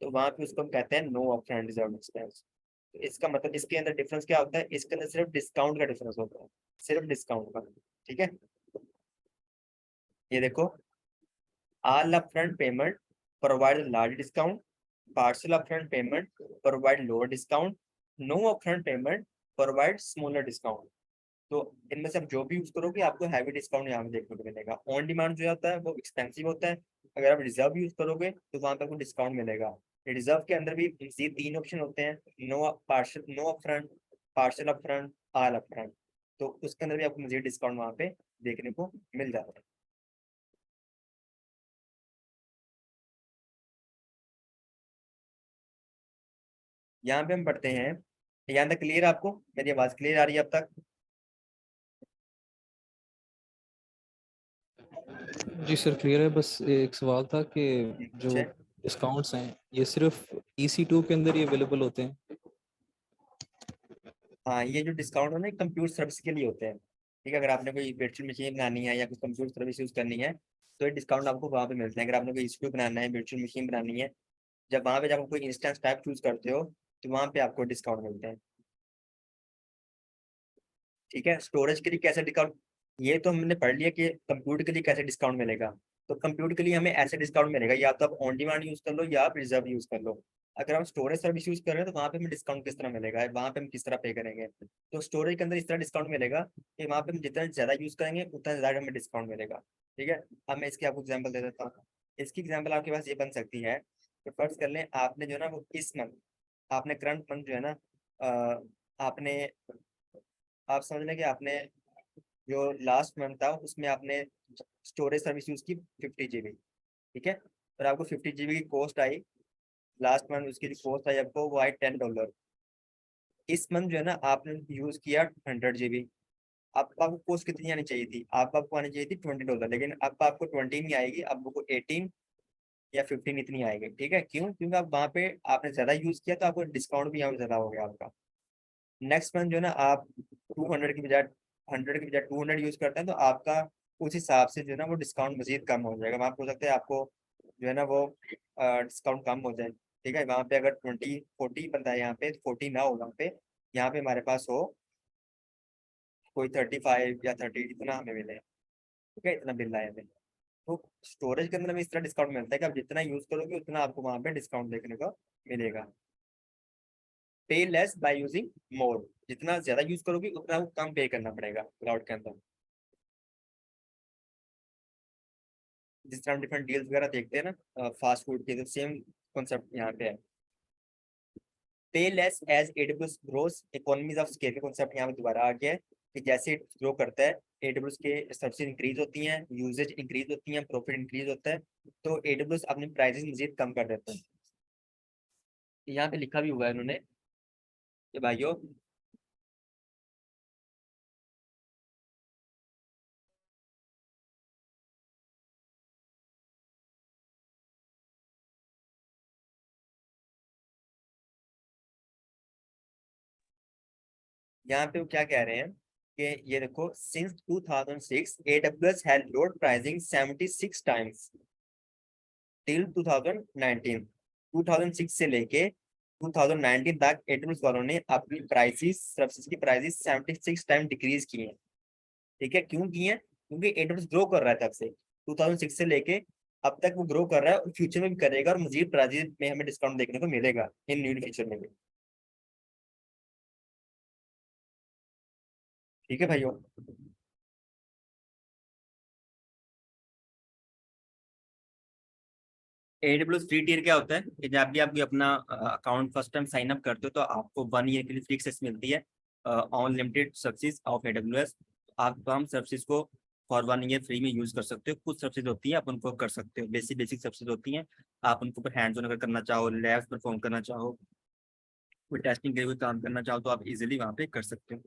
तो वहाँ पे उसको हम कहते हैं नो अपफ्रंट रिजर्व डिस्टेंस। तो इसका मतलब इसके अंदर डिफरेंस क्या होता है, इसके अंदर सिर्फ डिस्काउंट का डिफरेंस होता है, सिर्फ डिस्काउंट का, ठीक है। ये देखो, all upfront payment provide large discount, partial upfront payment provide lower discount, no upfront payment provide smaller discount. तो इनमें से आप जो भी यूज करोगे आपको हैवी डिस्काउंट यहाँ पे देखने को मिलेगा। ऑन डिमांड जो होता है वो एक्सपेंसिव होता है। अगर आप रिजर्व यूज करोगे तो वहाँ पे आपको डिस्काउंट मिलेगा। रिजर्व के अंदर भी ये 3 ऑप्शन होते हैं, no partial, no upfront, partial upfront, all upfront. तो उसके अंदर भी आपको मजीद डिस्काउंट वहाँ पे देखने को मिल जाता है। यहाँ पे हम पढ़ते हैं, यहाँ तक क्लियर आपको, मेरी आवाज क्लियर आ रही है अब तक? जी सर क्लियर है। बस एक सवाल था कि जो पूछे। डिस्काउंट्स हैं ये सिर्फ EC2 के अंदर ही अवेलेबल होते हैं? हाँ, ये जो डिस्काउंट है ना कंप्यूटर सर्विस के लिए होते हैं, ठीक है। अगर आपने कोई वर्चुअल मशीन बनानी है या कुछ कंप्यूटर सर्विस यूज करनी है, तो ये डिस्काउंट आपको वहाँ पे मिलते हैं। अगर आपने कोई इंस्टीट्यूट बनाना है, वर्चुअल मशीन बनानी है, जब वहाँ पे जब आप कोई इंस्टेंस टाइप चूज करते हो, तो वहाँ पे आपको डिस्काउंट मिलते हैं, ठीक है। स्टोरेज के लिए कैसे डिस्काउंट, ये तो हमने पढ़ लिया कि कंप्यूटर के लिए कैसे डिस्काउंट मिलेगा। तो कंप्यूटर के लिए हमें ऐसे डिस्काउंट मिलेगा, या तो आप ऑन डिमांड यूज कर लो या आप रिजर्व यूज कर लो। अगर हम स्टोरेज सर्विस यूज कर रहे हैं तो वहाँ पे हमें डिस्काउंट किस तरह मिलेगा, वहाँ पे हम किस तरह पे करेंगे। तो स्टोरेज के अंदर इस तरह डिस्काउंट मिलेगा कि वहाँ पे हम जितना ज्यादा यूज करेंगे उतना ज्यादा हमें डिस्काउंट मिलेगा, ठीक है। अब मैं इसकी आपको एग्जाम्पल दे देता हूँ। इसकी एग्जाम्पल आपके पास ये बन सकती है कि फर्ज कर लें आपने जो है ना वो इस मंथ, आपने करंट मंथ जो है ना, आपने, आप समझ लें कि आपने जो लास्ट मंथ था उसमें आपने स्टोरेज सर्विस यूज की 50 GB, ठीक है। और आपको 50 GB की कॉस्ट आई, लास्ट मंथ उसकी कॉस्ट आई आपको, वो आई $10। इस मंथ जो है ना आपने यूज किया 100 GB। अब आपको कॉस्ट कितनी आनी चाहिए थी, अब आपको आनी चाहिए थी $20, लेकिन अब आपको 20 नहीं आएगी, अब आपको 18 या 15 इतनी आएगी, ठीक है। क्यों? क्योंकि आप वहाँ पे आपने ज्यादा यूज किया तो आपको डिस्काउंट भी यहाँ पे ज्यादा हो गया आपका। नेक्स्ट मंथ जो है ना आप 200 की बजाय, 100 की बजाय 200 यूज करते हैं, तो आपका उस हिसाब से जो है ना वो डिस्काउंट मजीद कम हो जाएगा। वहाँ पे हो सकता है आपको जो है ना वो डिस्काउंट कम हो जाए, ठीक है। वहाँ पे अगर 20-40 बनता है, यहाँ पे 40 ना हो, वहाँ पे यहाँ पे हमारे पास हो कोई 35 या 30, इतना हमें मिले, ठीक है, इतना बिल आए हमें। तो स्टोरेज के अंदर हमें इस तरह डिस्काउंट मिलता है कि आप जितना यूज करोगे उतना आपको वहाँ पे डिस्काउंट देखने को मिलेगा। पे लेस बाय यूजिंग मोर, जितना ज्यादा यूज करोगे उतना आपको कम पे करना पड़ेगा क्लाउड के अंदर। जिस तरह हम डिफरेंट डील्स वगैरह देखते हैं ना फास्ट फूड के, तो सेम कॉन्सेप्ट यहाँ पे है। Pay less as AWS grows, economies of scale का कॉन्सेप्ट यहाँ पे दोबारा आ गया है कि जैसे ग्रो करता है AWS के सर्विसेज इंक्रीज होती हैं, यूजेज इंक्रीज होती हैं, प्रॉफिट इंक्रीज होता है, तो AWS अपनी प्राइसेस मजीद कम कर देते हैं। यहाँ पे लिखा भी हुआ है उन्होंने कि भाइयों, यहाँ पे वो क्या कह रहे हैं कि ये देखो, since 2006 AWS has load pricing 76 times till 2019। 2006 से लेके 2019 तक AWS वालों ने अपनी प्राइसेस, सर्विसेज की प्राइसेस 76 टाइम डिक्रीज की हैं, ठीक है। क्यों की हैं? क्योंकि AWS ग्रो कर रहा है तब से, 2006 से लेके अब तक वो ग्रो कर रहा है, और फ्यूचर में भी करेगा, और मजीद प्राइसेस में हमें डिस्काउंट देखने को मिलेगा इन न्यू फ्यूचर में भी, ठीक है भाइयों। AWS फ्री टियर क्या होता है कि जब भी आप कोई अपना account first time sign up करते हो तो आपको 1 ईयर के लिए फ्री एक्सेस मिलती है अनलिमिटेड सर्विसेज ऑफ AWS। आप तमाम सर्विसेज को फॉर 1 ईयर फ्री में यूज कर सकते हो। कुछ सर्विसेज होती है आप उनको कर सकते हो, बेसिक सर्विसेज होती हैं, आप उनको पर हैंड्स ऑन अगर करना चाहो, लैब्स परफॉर्म करना चाहो, कोई टेस्टिंग के लिए कोई काम करना चाहो तो आप इजीली वहाँ पे कर सकते हो।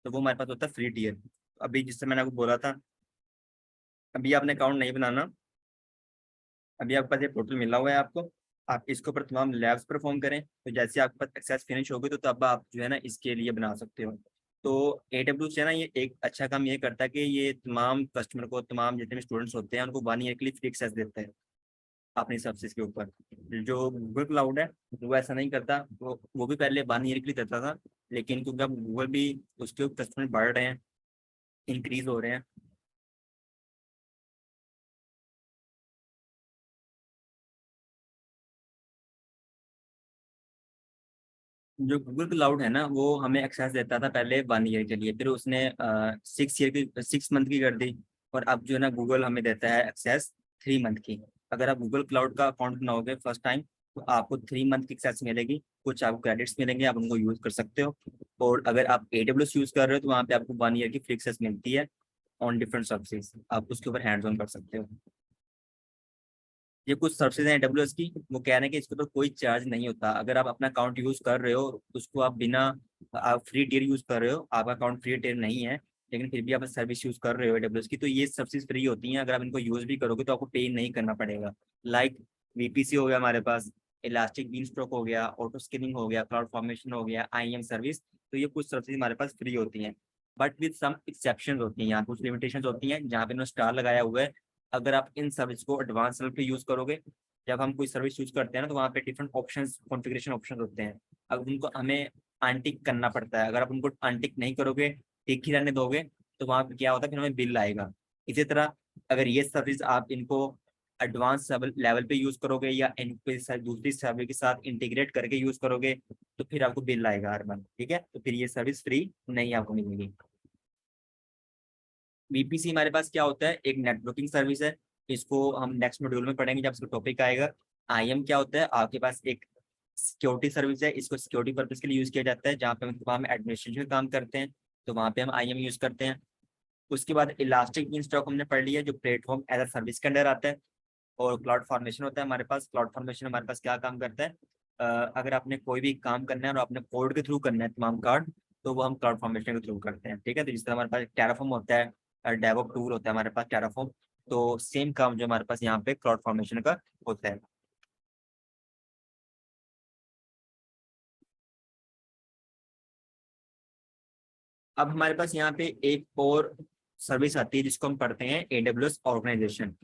तो वो हमारे पास होता है फ्री टीयर। अभी जिससे मैंने आपको बोला था, अभी आपने अकाउंट नहीं बनाना, अभी आपके पास ये पोर्टल मिला हुआ है आपको, आप इसके ऊपर तमाम लैब्स परफॉर्म करें, तो जैसे आपके पास एक्सेस फिनिश होगी तो तब आप जो है ना इसके लिए बना सकते हो। तो AWS है ना, ये एक अच्छा काम ये करता है कि ये तमाम कस्टमर को, तमाम जितने भी स्टूडेंट्स होते हैं उनको 1 ईयर के लिए फ्री एक्सेस देता है अपनी सर्विसेज के ऊपर। जो गूगल क्लाउड है वो ऐसा नहीं करता, वो भी पहले 1 ईयर के लिए देता था, लेकिन क्योंकि अब गूगल भी उसके कस्टमर बढ़ रहे हैं, इंक्रीज हो रहे हैं, जो गूगल क्लाउड है ना वो हमें एक्सेस देता था पहले 1 ईयर के लिए, फिर उसने 6 मंथ की कर दी, और अब जो है ना गूगल हमें देता है एक्सेस 3 मंथ की। अगर आप गूगल क्लाउड का अकाउंट बनाओगे फर्स्ट टाइम तो आपको 3 मंथ की एक्सेस मिलेगी, कुछ आपको क्रेडिट्स मिलेंगे, आप उनको यूज कर सकते हो। और अगर आप AWS यूज कर रहे हो तो वहाँ पे आपको 1 ईयर की फ्री एक्सेस मिलती है ऑन डिफरेंट सर्विसेज, आप उसके ऊपर हैंड्स ऑन कर सकते हो। ये कुछ सर्विसेज हैं AWS की, वो कह रहे हैं कि इसके ऊपर कोई चार्ज नहीं होता। अगर आप अपना अकाउंट यूज कर रहे हो उसको आप बिना, आप फ्री टियर यूज कर रहे हो, आपका अकाउंट फ्री टियर नहीं है लेकिन फिर भी आप सर्विस यूज कर रहे हो AWS की, तो ये सर्विसेज फ्री होती हैं। अगर आप इनको यूज भी करोगे तो आपको पे नहीं करना पड़ेगा। लाइक VPC हो गया हमारे पास, इलास्टिक बीनस्टॉक हो गया, ऑटो स्किलिंग हो गया, क्लाउड फॉर्मेशन हो गया, IAM सर्विस, तो ये कुछ सर्विसेज हमारे पास फ्री होती हैं। बट विद सम एक्सेप्शन होती हैं, यहाँ कुछ लिमिटेशन होती हैं जहाँ पे इन्होंने स्टार लगाया हुआ है। अगर आप इन सर्विस को एडवांस लेवल पे यूज करोगे, जब हम कोई सर्विस यूज करते हैं ना तो वहाँ पे डिफरेंट ऑप्शंस, कॉन्फ़िगरेशन ऑप्शन होते हैं, अब उनको हमें अनटिक करना पड़ता है। अगर आप उनको अनटिक नहीं करोगे, टिक ही रहने दोगे, तो वहाँ पे क्या होता है फिर हमें बिल आएगा। इसी तरह अगर ये सर्विस आप इनको एडवांस लेवल पे यूज करोगे या इनके साथ दूसरी सर्विस के साथ इंटीग्रेट करके यूज करोगे तो फिर आपको बिल आएगा हर मंथ, ठीक है, तो फिर ये सर्विस फ्री नहीं आपको मिलेगी। VPC हमारे पास क्या होता है, एक नेटवर्किंग सर्विस है, इसको हम नेक्स्ट मॉड्यूल में पढ़ेंगे जब इसका टॉपिक आएगा। IAM क्या होता है, आपके पास एक सिक्योरिटी सर्विस है, इसको सिक्योरिटी पर्पज के लिए यूज किया जाता है, जहाँ पे हम एडमिनिस्ट्रेशन का काम करते हैं तो वहाँ पे हम IAM यूज करते हैं। उसके बाद इलास्टिक बीनस्टॉक हमने पढ़ लिया, जो प्लेटफॉर्म एज अ सर्विस के अंडर आता है। और क्लाउड फॉर्मेशन होता है हमारे पास। क्लाउड फॉर्मेशन हमारे पास क्या काम करता है, अगर आपने कोई भी काम करना है और आपने कोड के थ्रू करना है तमाम कार्ड, तो वो हम क्लाउड फॉर्मेशन के थ्रू करते हैं, ठीक है। तो जिस तरह हमारे पास टेराफॉर्म होता है, डेवऑप टूल होता है हमारे पास टेराफॉर्म, तो सेम काम जो हमारे पास यहाँ पे क्लाउड फॉर्मेशन का होता है। अब हमारे पास यहाँ पे एक और सर्विस आती है जिसको हम पढ़ते हैं AWS ऑर्गेनाइजेशन।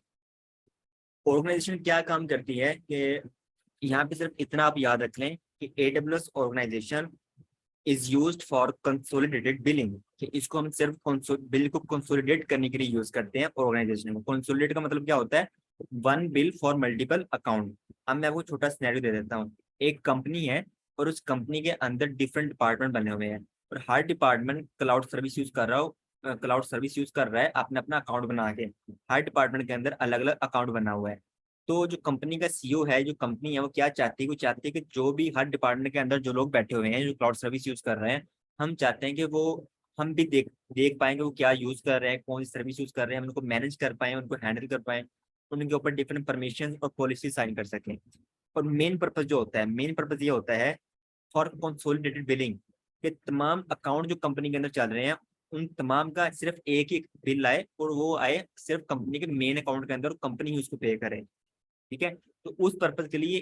ऑर्गेनाइजेशन क्या काम करती है कि यहाँ पे सिर्फ इतना आप याद रख लें कि AWS organization is used for consolidated billing, कि इसको हम सिर्फ बिल को कंसोलिडेट करने के लिए यूज करते हैं ऑर्गेनाइजेशन में। कंसोलिडेट का मतलब क्या होता है, 1 बिल फॉर मल्टीपल अकाउंट। अब मैं आपको छोटा सिनेरियो दे देता हूँ, एक कंपनी है और उस कंपनी के अंदर डिफरेंट डिपार्टमेंट बने हुए हैं और हर डिपार्टमेंट क्लाउड सर्विस यूज कर रहा हो, क्लाउड सर्विस यूज कर रहा है अपना अपना अकाउंट बना के। हर डिपार्टमेंट के अंदर अलग अलग अकाउंट बना हुआ है। तो जो कंपनी का CEO है, जो कंपनी है, वो क्या चाहती है, वो चाहती है कि जो भी हर डिपार्टमेंट के अंदर जो लोग बैठे हुए हैं जो क्लाउड सर्विस यूज कर रहे हैं, हम चाहते हैं कि वो हम भी देख देख पाएंगे वो क्या यूज कर रहे हैं, कौन सी सर्विस यूज कर रहे हैं, हम उनको मैनेज कर पाए, उनको हैंडल कर पाए, उनके ऊपर डिफरेंट परमिशन और पॉलिसी साइन कर सकें। और मेन पर्पज जो होता है, मेन पर्पज ये होता है फॉर कंसोलिडेटेड बिलिंग, कि तमाम अकाउंट जो कंपनी के अंदर चल रहे हैं उन तमाम का सिर्फ एक ही बिल आए और वो आए सिर्फ कंपनी के मेन अकाउंट के अंदर, कंपनी ही उसको पे करे, ठीक है। तो उस पर्पज के लिए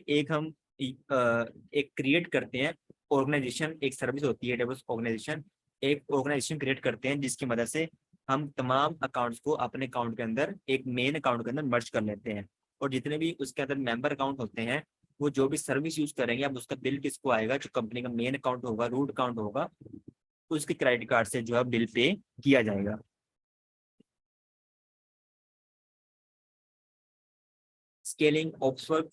एक क्रिएट करते हैं ऑर्गेनाइजेशन, एक सर्विस होती है AWS ऑर्गेनाइजेशन, एक ऑर्गेनाइजेशन क्रिएट करते हैं जिसकी मदद से हम तमाम अकाउंट्स को अपने अकाउंट के अंदर एक मेन अकाउंट के अंदर मर्ज कर लेते हैं। और जितने भी उसके अंदर मेंबर अकाउंट होते हैं वो जो भी सर्विस यूज करेंगे, अब उसका बिल किसको आएगा, जो कंपनी का मेन अकाउंट होगा, रूट अकाउंट होगा, उसके क्रेडिट कार्ड से जो है बिल पे किया जाएगा। स्केलिंग ऑप्सवर्क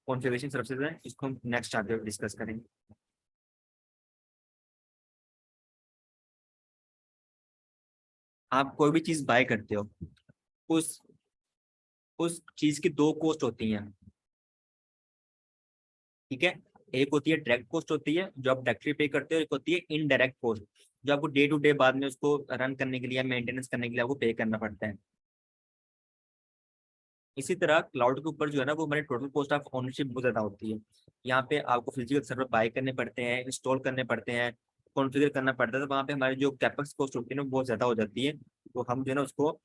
कॉन्फ़िगरेशन सर्विसेज है, इसको हम नेक्स्ट चैप्टर डिस्कस करेंगे। आप कोई भी चीज बाय करते हो, उस उस चीज की 2 कॉस्ट होती हैं, ठीक है। एक होती है डायरेक्ट कॉस्ट होती है जो आप डायरेक्टली पे करते हो, एक होती है इनडायरेक्ट कॉस्ट जो आपको डे टू डे बाद में उसको रन करने के लिए, मेंटेनेंस करने के लिए आपको पे करना पड़ता है। इसी तरह क्लाउड के ऊपर जो है ना, वो हमारी टोटल कॉस्ट ऑफ ओनरशिप बहुत ज्यादा होती है। यहाँ पे आपको फिजिकल सर्वर बाय करने पड़ते हैं, इंस्टॉल करने पड़ते हैं, कॉन्फ़िगर करना पड़ता है, तो वहाँ पे हमारी जो कैपेक्स कॉस्ट होती है ना, बहुत ज्यादा हो जाती है। तो हम जो है ना उसको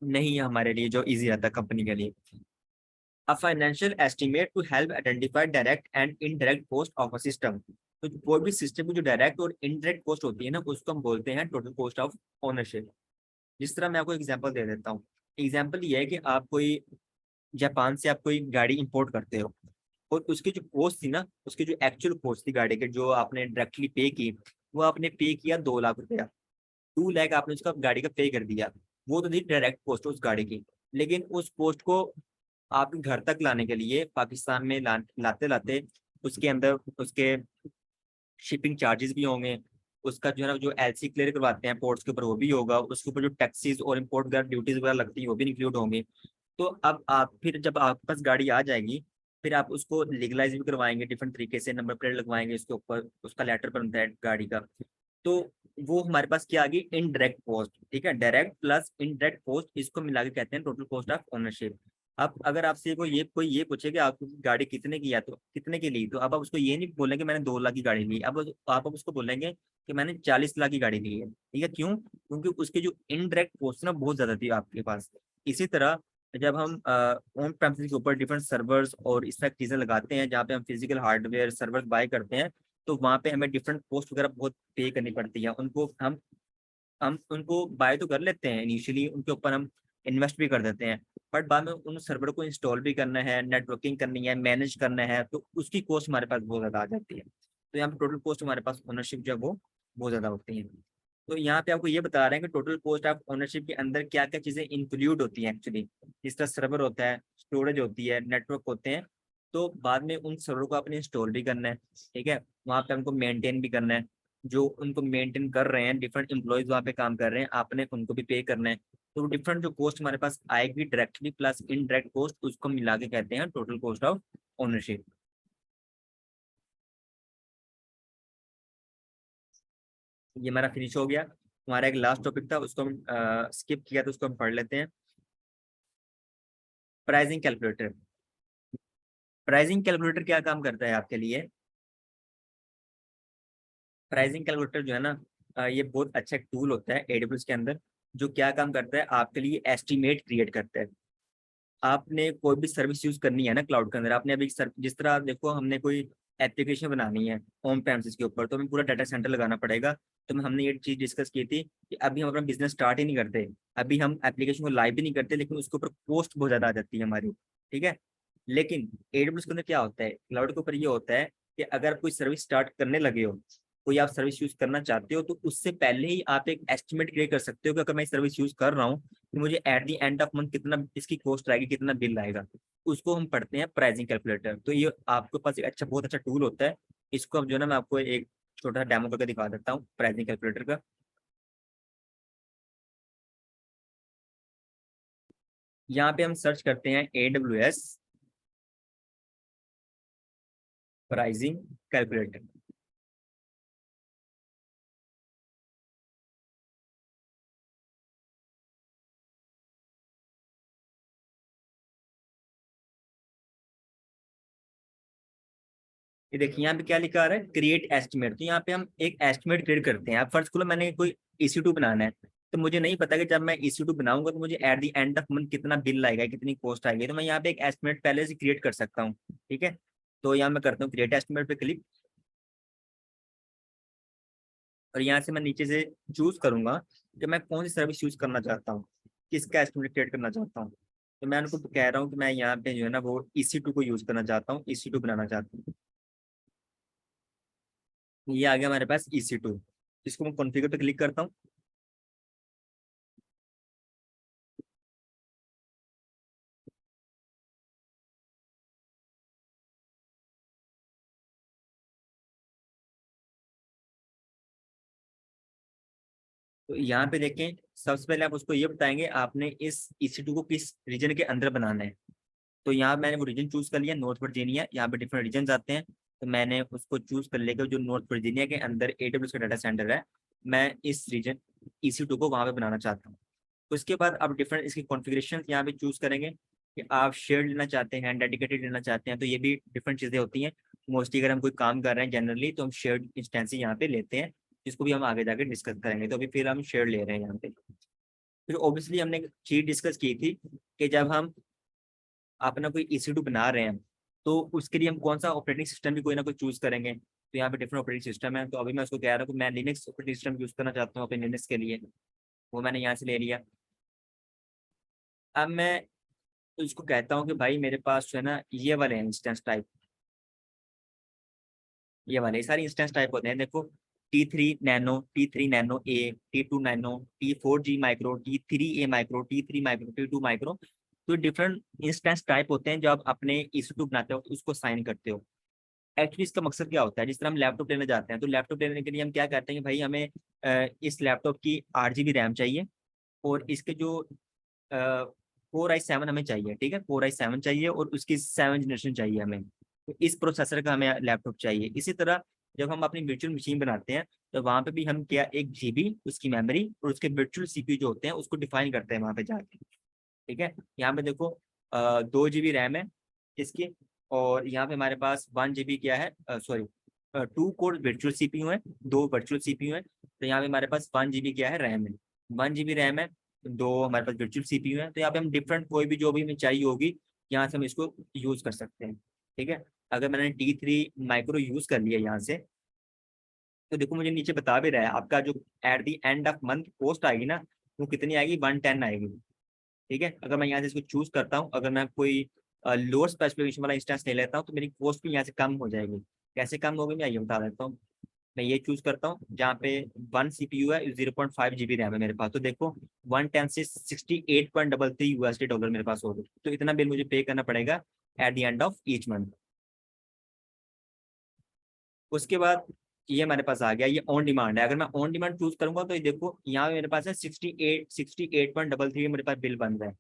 नहीं है हमारे लिए जो इजी रहता है कंपनी के लिए। A financial estimate to help identify direct and indirect cost of a system। तो कोई भी सिस्टम की जो डायरेक्ट और इनडायरेक्ट कॉस्ट होती है ना, उसको हम बोलते हैं टोटल कॉस्ट ऑफ ओनरशिप। जिस तरह मैं आपको एग्जांपल दे देता हूँ। एग्जांपल ये है कि आप कोई जापान से आप कोई गाड़ी इंपोर्ट करते हो, और उसकी जो कॉस्ट थी ना, उसकी जो एक्चुअल कॉस्ट थी गाड़ी के, जो आपने डायरेक्टली पे की, वो आपने पे किया 2 लाख रुपया। 2 लाख आपने उसका गाड़ी का पे कर दिया, वो तो थी डायरेक्ट कॉस्ट उस गाड़ी की। लेकिन उस कॉस्ट को आप घर तक लाने के लिए पाकिस्तान में लाते लाते उसके अंदर उसके शिपिंग चार्जेस भी होंगे, उसका जो है ना जो एलसी क्लियर करवाते हैं पोर्ट्स के ऊपर वो भी होगा, उसके ऊपर जो टैक्सीज और इम्पोर्ट वगैरह ड्यूटीज वगैरह लगती है वो भी इंक्लूड होंगे। तो अब आप फिर जब आपके पास गाड़ी आ जाएगी, फिर आप उसको लीगलाइज भी करवाएंगे डिफरेंट तरीके से, नंबर प्लेट लगवाएंगे उसके ऊपर, उसका लेटर बनता है गाड़ी का। तो वो हमारे पास क्या आ गई, इनडायरेक्ट कॉस्ट। ठीक है, डायरेक्ट प्लस इनडायरेक्ट कॉस्ट, इसको मिला के कहते हैं टोटल कॉस्ट ऑफ ओनरशिप। अब अगर आपसे कोई ये पूछे कि आपकी गाड़ी कितने की है, तो कितने की ली, तो अब आप उसको ये नहीं बोलेंगे मैंने 2 लाख की गाड़ी ली, अब आप उसको बोलेंगे कि मैंने 40 लाख की गाड़ी ली है। ठीक है, क्यों? क्योंकि उसकी जो इनडायरेक्ट कॉस्ट ना बहुत ज्यादा थी आपके पास। इसी तरह जब हम ऑन प्रेमिसेस के ऊपर डिफरेंट सर्वर्स और इस तरह चीजें लगाते हैं, जहाँ पे हम फिजिकल हार्डवेयर सर्वर्स बाय करते हैं, तो वहाँ पे हमें डिफरेंट कॉस्ट वगैरह बहुत पे करनी पड़ती है। उनको हम उनको बाय तो कर लेते हैं इनिशियली, उनके ऊपर हम इन्वेस्ट भी कर देते हैं, बट बाद में उन सर्वर को इंस्टॉल भी करना है, नेटवर्किंग करनी है, मैनेज करना है, तो उसकी कॉस्ट हमारे पास बहुत ज़्यादा आ जाती है। तो यहाँ पे टोटल कॉस्ट हमारे पास ओनरशिप जो है वो बहुत ज़्यादा होती है। तो यहाँ पे आपको ये बता रहे हैं कि टोटल कॉस्ट ऑफ ओनरशिप के अंदर क्या क्या चीज़ें इंक्लूड होती हैं एक्चुअली। जिस तरह सर्वर होता है, स्टोरेज होती है, नेटवर्क होते हैं, तो बाद में उन सर्वर को आपने इंस्टॉल भी करना है। ठीक है, वहाँ पे हमको मेंटेन भी करना है, जो उनको मेंटेन कर रहे हैं डिफरेंट एम्प्लॉयज वहाँ पे काम कर रहे हैं, आपने उनको भी पे करना है। तो डिफरेंट जो कॉस्ट हमारे पास आएगी डायरेक्टली प्लस इनडायरेक्ट कॉस्ट, उसको मिला के कहते हैं टोटल कॉस्ट ऑफ ओनरशिप। ये हमारा फिनिश हो गया। हमारा एक लास्ट टॉपिक था, उसको हम स्किप किया, तो उसको हम पढ़ लेते हैं। Pricing calculator. प्राइसिंग कैलकुलेटर क्या काम करता है आपके लिए? प्राइसिंग कैलकुलेटर जो है ना, ये बहुत अच्छा एक टूल होता है एडब्ल्यूएस के अंदर, जो क्या काम करता है आपके लिए, एस्टिमेट क्रिएट करता है। आपने कोई भी सर्विस यूज करनी है ना क्लाउड के अंदर, आपने अभी जिस तरह देखो, हमने कोई एप्लीकेशन बनानी है ऑन प्रेमिसेस के ऊपर, तो हमें पूरा डाटा सेंटर लगाना पड़ेगा। तो हमने ये चीज डिस्कस की थी कि अभी हम अपना बिजनेस स्टार्ट ही नहीं करते, अभी हम एप्लीकेशन को लाइव भी नहीं करते, लेकिन उसके ऊपर कॉस्ट बहुत ज्यादा आ जाती है हमारी। ठीक है, लेकिन एडब्ल्यूएस के अंदर क्या होता है, क्लाउड के ऊपर ये होता है कि अगर आप कोई सर्विस स्टार्ट करने लगे हो, कोई आप सर्विस यूज करना चाहते हो, तो उससे पहले ही आप एक एस्टिमेट क्रिएट कर सकते हो कि अगर मैं सर्विस यूज कर रहा हूँ, तो मुझे eight the end of month कितना इसकी कॉस्ट आएगी, कितना बिल आएगा। उसको हम पढ़ते हैं प्राइसिंग कैलकुलेटर। तो ये आपके पास एक बहुत अच्छा टूल होता है। इसको अब जो है ना, मैं आपको एक छोटा डेमो करके दिखा देता हूँ प्राइसिंग कैलकुलेटर का। यहाँ पे हम सर्च करते हैं AWS प्राइसिंग कैलकुलेटर। ये देखिए यहाँ पे क्या लिखा आ रहा है, क्रिएट एस्टिमेट। तो यहाँ पे हम एक एस्टिमेट क्रिएट करते हैं। आप फर्स्ट को मैंने कोई EC2 बनाना है, तो मुझे नहीं पता कि जब मैं EC2 बनाऊंगा तो मुझे eight the end of month कितना बिल आएगा, कितनी कॉस्ट आएगी। तो मैं यहाँ पे एक एस्टिमेट पहले से क्रिएट कर सकता हूँ। ठीक है, तो यहाँ मैं करता हूँ क्रिएट एस्टिमेट पे क्लिक, और यहाँ से मैं नीचे से चूज करूंगा कि मैं कौन सी सर्विस यूज करना चाहता हूँ, किसका एस्टिमेट क्रिएट करना चाहता हूँ। तो मैं उनको कह रहा हूँ कि मैं यहाँ पे जो है ना वो EC2 को यूज करना चाहता हूँ, EC2 बनाना चाहता हूँ। ये आ गया हमारे पास EC2। इसको मैं कॉन्फ़िगर पे क्लिक करता हूँ। तो यहाँ पे देखें, सबसे पहले आप उसको ये बताएंगे आपने इस EC2 को किस रीजन के अंदर बनाना है। तो यहाँ मैंने वो रीजन चूज कर लिया, नॉर्थ वर्जीनिया। यहाँ पे डिफरेंट रीजन आते हैं, तो मैंने उसको चूज कर लेकर जो नॉर्थ वर्जीनिया के अंदर AWS का डाटा सेंटर है, मैं इस रीजन EC2 को वहाँ पे बनाना चाहता हूँ। उसके बाद आप डिफरेंट इसकी कॉन्फ़िगरेशन यहाँ पे चूज करेंगे कि आप शेयर्ड लेना चाहते हैं, डेडिकेटेड लेना चाहते हैं, तो ये भी डिफरेंट चीज़ें होती हैं। मोस्टली अगर हम कोई काम कर रहे हैं जनरली तो हम शेयर्ड इंस्टेंस यहाँ पे लेते हैं, जिसको भी हम आगे जाके डिस्कस करेंगे। तो अभी फिर हम शेयर ले रहे हैं यहाँ पे। फिर ऑब्वियसली हमने एक चीज डिस्कस की थी कि जब हम अपना कोई EC2 बना रहे हैं तो उसके लिए हम कौन सा ऑपरेटिंग सिस्टम भी कोई ना कोई चूज करेंगे। तो यहाँ पे डिफरेंट ऑपरेटिंग सिस्टम है, तो अभी मैं उसको कह रहा हूँ कि मैं लिनक्स ऑपरेटिंग सिस्टम यूज करना चाहता हूँ अपने लिनक्स के लिए, वो मैंने यहाँ से ले लिया। अब मैं उसको कहता हूँ कि भाई मेरे पास जो है ना ये वाले इंस्टेंस टाइप, ये वाले सारे इंस्टेंस टाइप होते हैं। देखो T3 नैनो, T3 नैनो ए, T2 nano, T4G micro, T3A micro, T3 micro, T2 micro. तो डिफरेंट इंस्टेंस टाइप होते हैं जो आप अपने EC2 बनाते हो उसको साइन करते हो। एक्चुअली इसका मकसद क्या होता है, जिस तरह हम लैपटॉप लेने जाते हैं तो लैपटॉप लेने के लिए हम क्या करते हैं कि भाई हमें इस लैपटॉप की 8 GB रैम चाहिए और इसके जो 4i7 हमें चाहिए, ठीक है, 4i7 चाहिए और उसकी 7 जनरेशन चाहिए हमें। तो इस प्रोसेसर का हमें लैपटॉप चाहिए। इसी तरह जब हम अपनी वर्चुअल मशीन बनाते हैं तो वहाँ पे भी हम क्या 1 GB उसकी मेमोरी और उसके वर्चुअल CPU जो होते हैं उसको डिफाइन करते हैं वहाँ पे जाके, ठीक है। यहाँ पे देखो 2 GB रैम है इसकी, और यहाँ पे हमारे पास 1 GB क्या है, सॉरी 2 कोर वर्चुअल CPU है, 2 वर्चुअल CPU है। तो यहाँ पे हमारे पास 1 GB क्या है, रैम है, 1 GB रैम है, 2 हमारे पास वर्चुअल CPU है। तो यहाँ पे हम डिफरेंट कोई भी जो भी हमें चाहिए होगी यहाँ से हम इसको यूज कर सकते हैं, ठीक है। अगर मैंने T3 माइक्रो यूज कर लिया यहाँ से, तो देखो मुझे नीचे बता भी रहा है आपका जो eight the end of month cost आएगी ना वो कितनी आएगी, 110 आएगी, ठीक है। अगर मैं यहाँ से इसको चूज करता हूँ, अगर मैं कोई लोअर स्पेसिफिकेशन वाला इंस्टेंस ले लेता हूँ तो मेरी कॉस्ट भी यहाँ से कम हो जाएगी। कैसे कम होगी मैं ये बता देता हूँ। मैं ये चूज करता हूँ जहाँ पे 1 CPU है, 0.5 GB रैम है मेरे पास, तो देखो 110 से 68.33 USD डॉलर मेरे पास हो गए। तो इतना बिल मुझे पे करना पड़ेगा eight the end of each month. उसके बाद ये हमारे पास आ गया, ये ऑन डिमांड है। अगर मैं ऑन डिमांड चूज करूंगा तो ये देखो यहाँ पे मेरे पास है 68.33 मेरे पास बिल बन रहा है।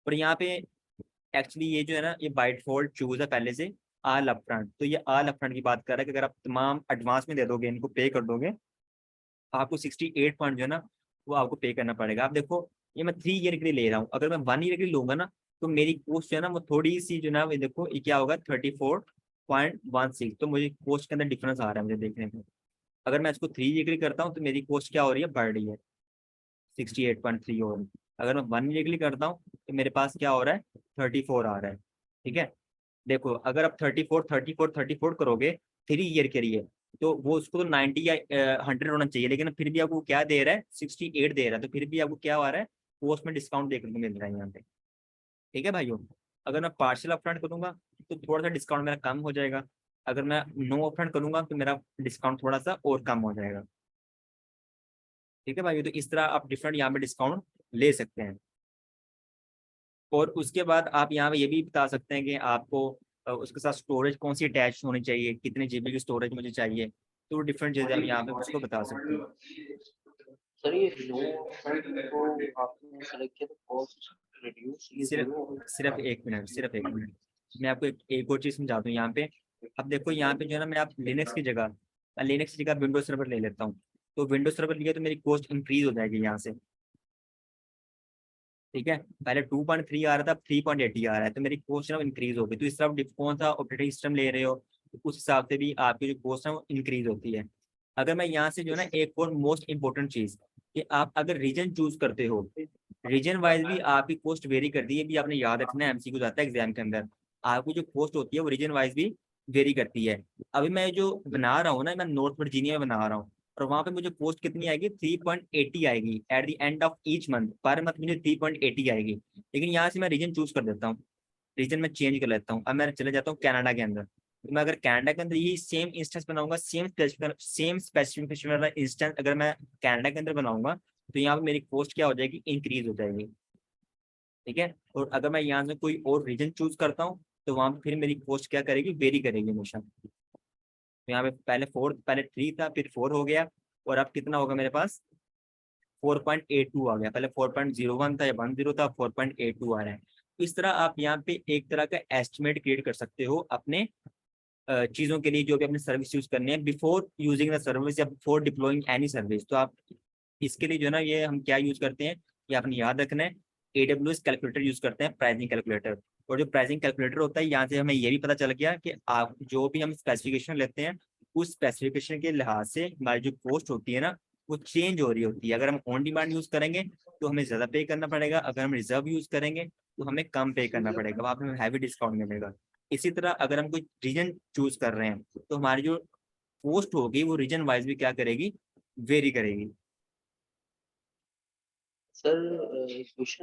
और यहाँ पे एक्चुअली ये जो है ना ये बाय डिफॉल्ट चूज है पहले से ऑल अपफ्रंट। तो ये ऑल अपफ्रंट की बात कर रहा है कि अगर आप तमाम एडवांस में दे दोगे, इनको पे कर दोगे, आपको 68 पॉइंट जो है ना वो आपको पे करना पड़ेगा। आप देखो ये मैं 3 ईयर के लिए ले रहा हूँ, अगर मैं 1 ईयर के लिए लूंगा ना तो मेरी कॉस्ट जो है ना वो थोड़ी सी जो है ना, ये देखो ये क्या होगा 34.16। तो मुझे कॉस्ट के अंदर डिफरेंस आ रहा है मुझे देखने में। अगर मैं इसको 3 ईयर के लिए करता हूँ तो मेरी कॉस्ट क्या हो रही है, बढ़ रही है, 68.3 हो रही है। अगर मैं 1 ईयर के लिए करता हूँ तो मेरे पास क्या हो रहा है, 34 आ रहा है, ठीक है। देखो अगर आप 34 करोगे 3 ईयर के लिए तो वो उसको तो 90 या 100 होना चाहिए, लेकिन फिर भी आपको क्या दे रहा है, 68 दे रहा है। तो फिर भी आपको क्या आ रहा है, कॉस्ट में डिस्काउंट देखने को मिल रहा है यहाँ पे, ठीक है भाइयों। अगर मैं पार्शियल अपफ्रंट करूंगा तो थोड़ा सा डिस्काउंट मेरा कम हो जाएगा, अगर मैं नो अपफ्रंट करूंगा तो मेरा डिस्काउंट थोड़ा सा और कम हो जाएगा, ठीक है भाइयों। तो इस तरह आप डिफरेंट यहाँ पे डिस्काउंट ले सकते हैं। और उसके बाद आप यहाँ पे ये भी बता सकते हैं कि आपको उसके साथ स्टोरेज कौन सी अटैच होनी चाहिए, कितने GB की स्टोरेज मुझे चाहिए। तो डिफरेंट चीज़ें आप यहाँ पे उसको बता सकते हैं। सर ये नो को आपने सेलेक्ट किया तो कॉस्ट रिड्यूस ये सिर्फ जीरो सिर्फ 1 मिनट, सिर्फ 1 मिनट, मैं आपको एक और चीज़ समझाता हूँ यहाँ पे। अब देखो यहाँ पे जो है ना मैं आप लिनक्स की जगह, लिनक्स की जगह विंडोज सर्वर ले लेता हूँ। तो विंडोज सर्वर लिया तो मेरी कॉस्ट इंक्रीज हो जाएगी यहाँ से, ठीक है। पहले 2.3 आ रहा था, अब 3.80 आ रहा है, तो मेरी कॉस्ट ना इंक्रीज होगी। तो इस तरह आप कौन सा ऑपरेटिंग सिस्टम ले रहे हो तो उस हिसाब से भी आपकी जो कॉस्ट है वो इंक्रीज होती है। अगर मैं यहाँ से जो है ना एक और मोस्ट इंपॉर्टेंट चीज कि आप अगर रीजन चूज करते हो, रीजन वाइज भी आपकी कॉस्ट वेरी करती है, भी आपने याद रखना है, MCQ आता है एग्जाम के अंदर। आपकी जो कॉस्ट होती है वो रीजन वाइज भी वेरी करती है। अभी मैं जो बना रहा हूँ ना, मैं नॉर्थ वर्जीनिया में बना रहा हूँ और वहां पे मुझे कॉस्ट कितनी आएगी, 3.80 आएगी eight the end of each month. Per month मुझे 3.80 आएगी। लेकिन यहाँ से मैं रीजन चूज कर देता हूँ, रीजन में चेंज कर लेता हूँ। अब मैं चले जाता हूँ कनाडा के अंदर, तो मैं अगर कनाडा के अंदर यही सेम इंस्टेंस बनाऊंगा, सेम स्पेसिफिकेशन वाला इंस्टेंस अगर मैं कनाडा के अंदर बनाऊंगा तो यहाँ पे मेरी कॉस्ट क्या हो जाएगी, इंक्रीज हो जाएगी, ठीक है। और अगर मैं यहाँ से कोई और रीजन चूज करता हूँ तो वहां पे फिर मेरी कॉस्ट क्या करेगी, वेरी करेगी हमेशा। तो यहाँ पे पहले 3 था, फिर 4 हो गया, और अब कितना होगा मेरे पास, 4.82 आ गया। पहले 4.01 था या 10 था, 4.82 आ रहा है। इस तरह आप यहाँ पे एक तरह का एस्टिमेट क्रिएट कर सकते हो अपने चीज़ों के लिए जो भी अपनी सर्विस यूज़ करनी है बिफोर यूजिंग द सर्विस या बिफोर डिप्लॉइंग एनी सर्विस। तो आप इसके लिए जो है ना ये हम क्या यूज़ करते हैं, ये आपने याद रखना है, AWS कैलकुलेटर यूज़ करते हैं, प्राइसिंग कैलकुलेटर। और जो प्राइसिंग कैलकुलेटर होता है, यहाँ से हमें ये भी पता चल गया कि आप जो भी हम स्पेसिफिकेशन लेते हैं उस स्पेसिफिकेशन के लिहाज से हमारी जो कॉस्ट होती है ना वो चेंज हो रही होती है। अगर हम ऑन डिमांड यूज़ करेंगे तो हमें ज़्यादा पे करना पड़ेगा, अगर हम रिजर्व यूज़ करेंगे तो हमें कम पे करना पड़ेगा, वहाँ पे हमें हैवी डिस्काउंट मिलेगा। इसी तरह अगर हम कोई रीजन चूज कर रहे हैं तो हमारी जो कॉस्ट होगी वो रीजन वाइज भी क्या करेगी, वेरी करेगी। सर एक क्वेश्चन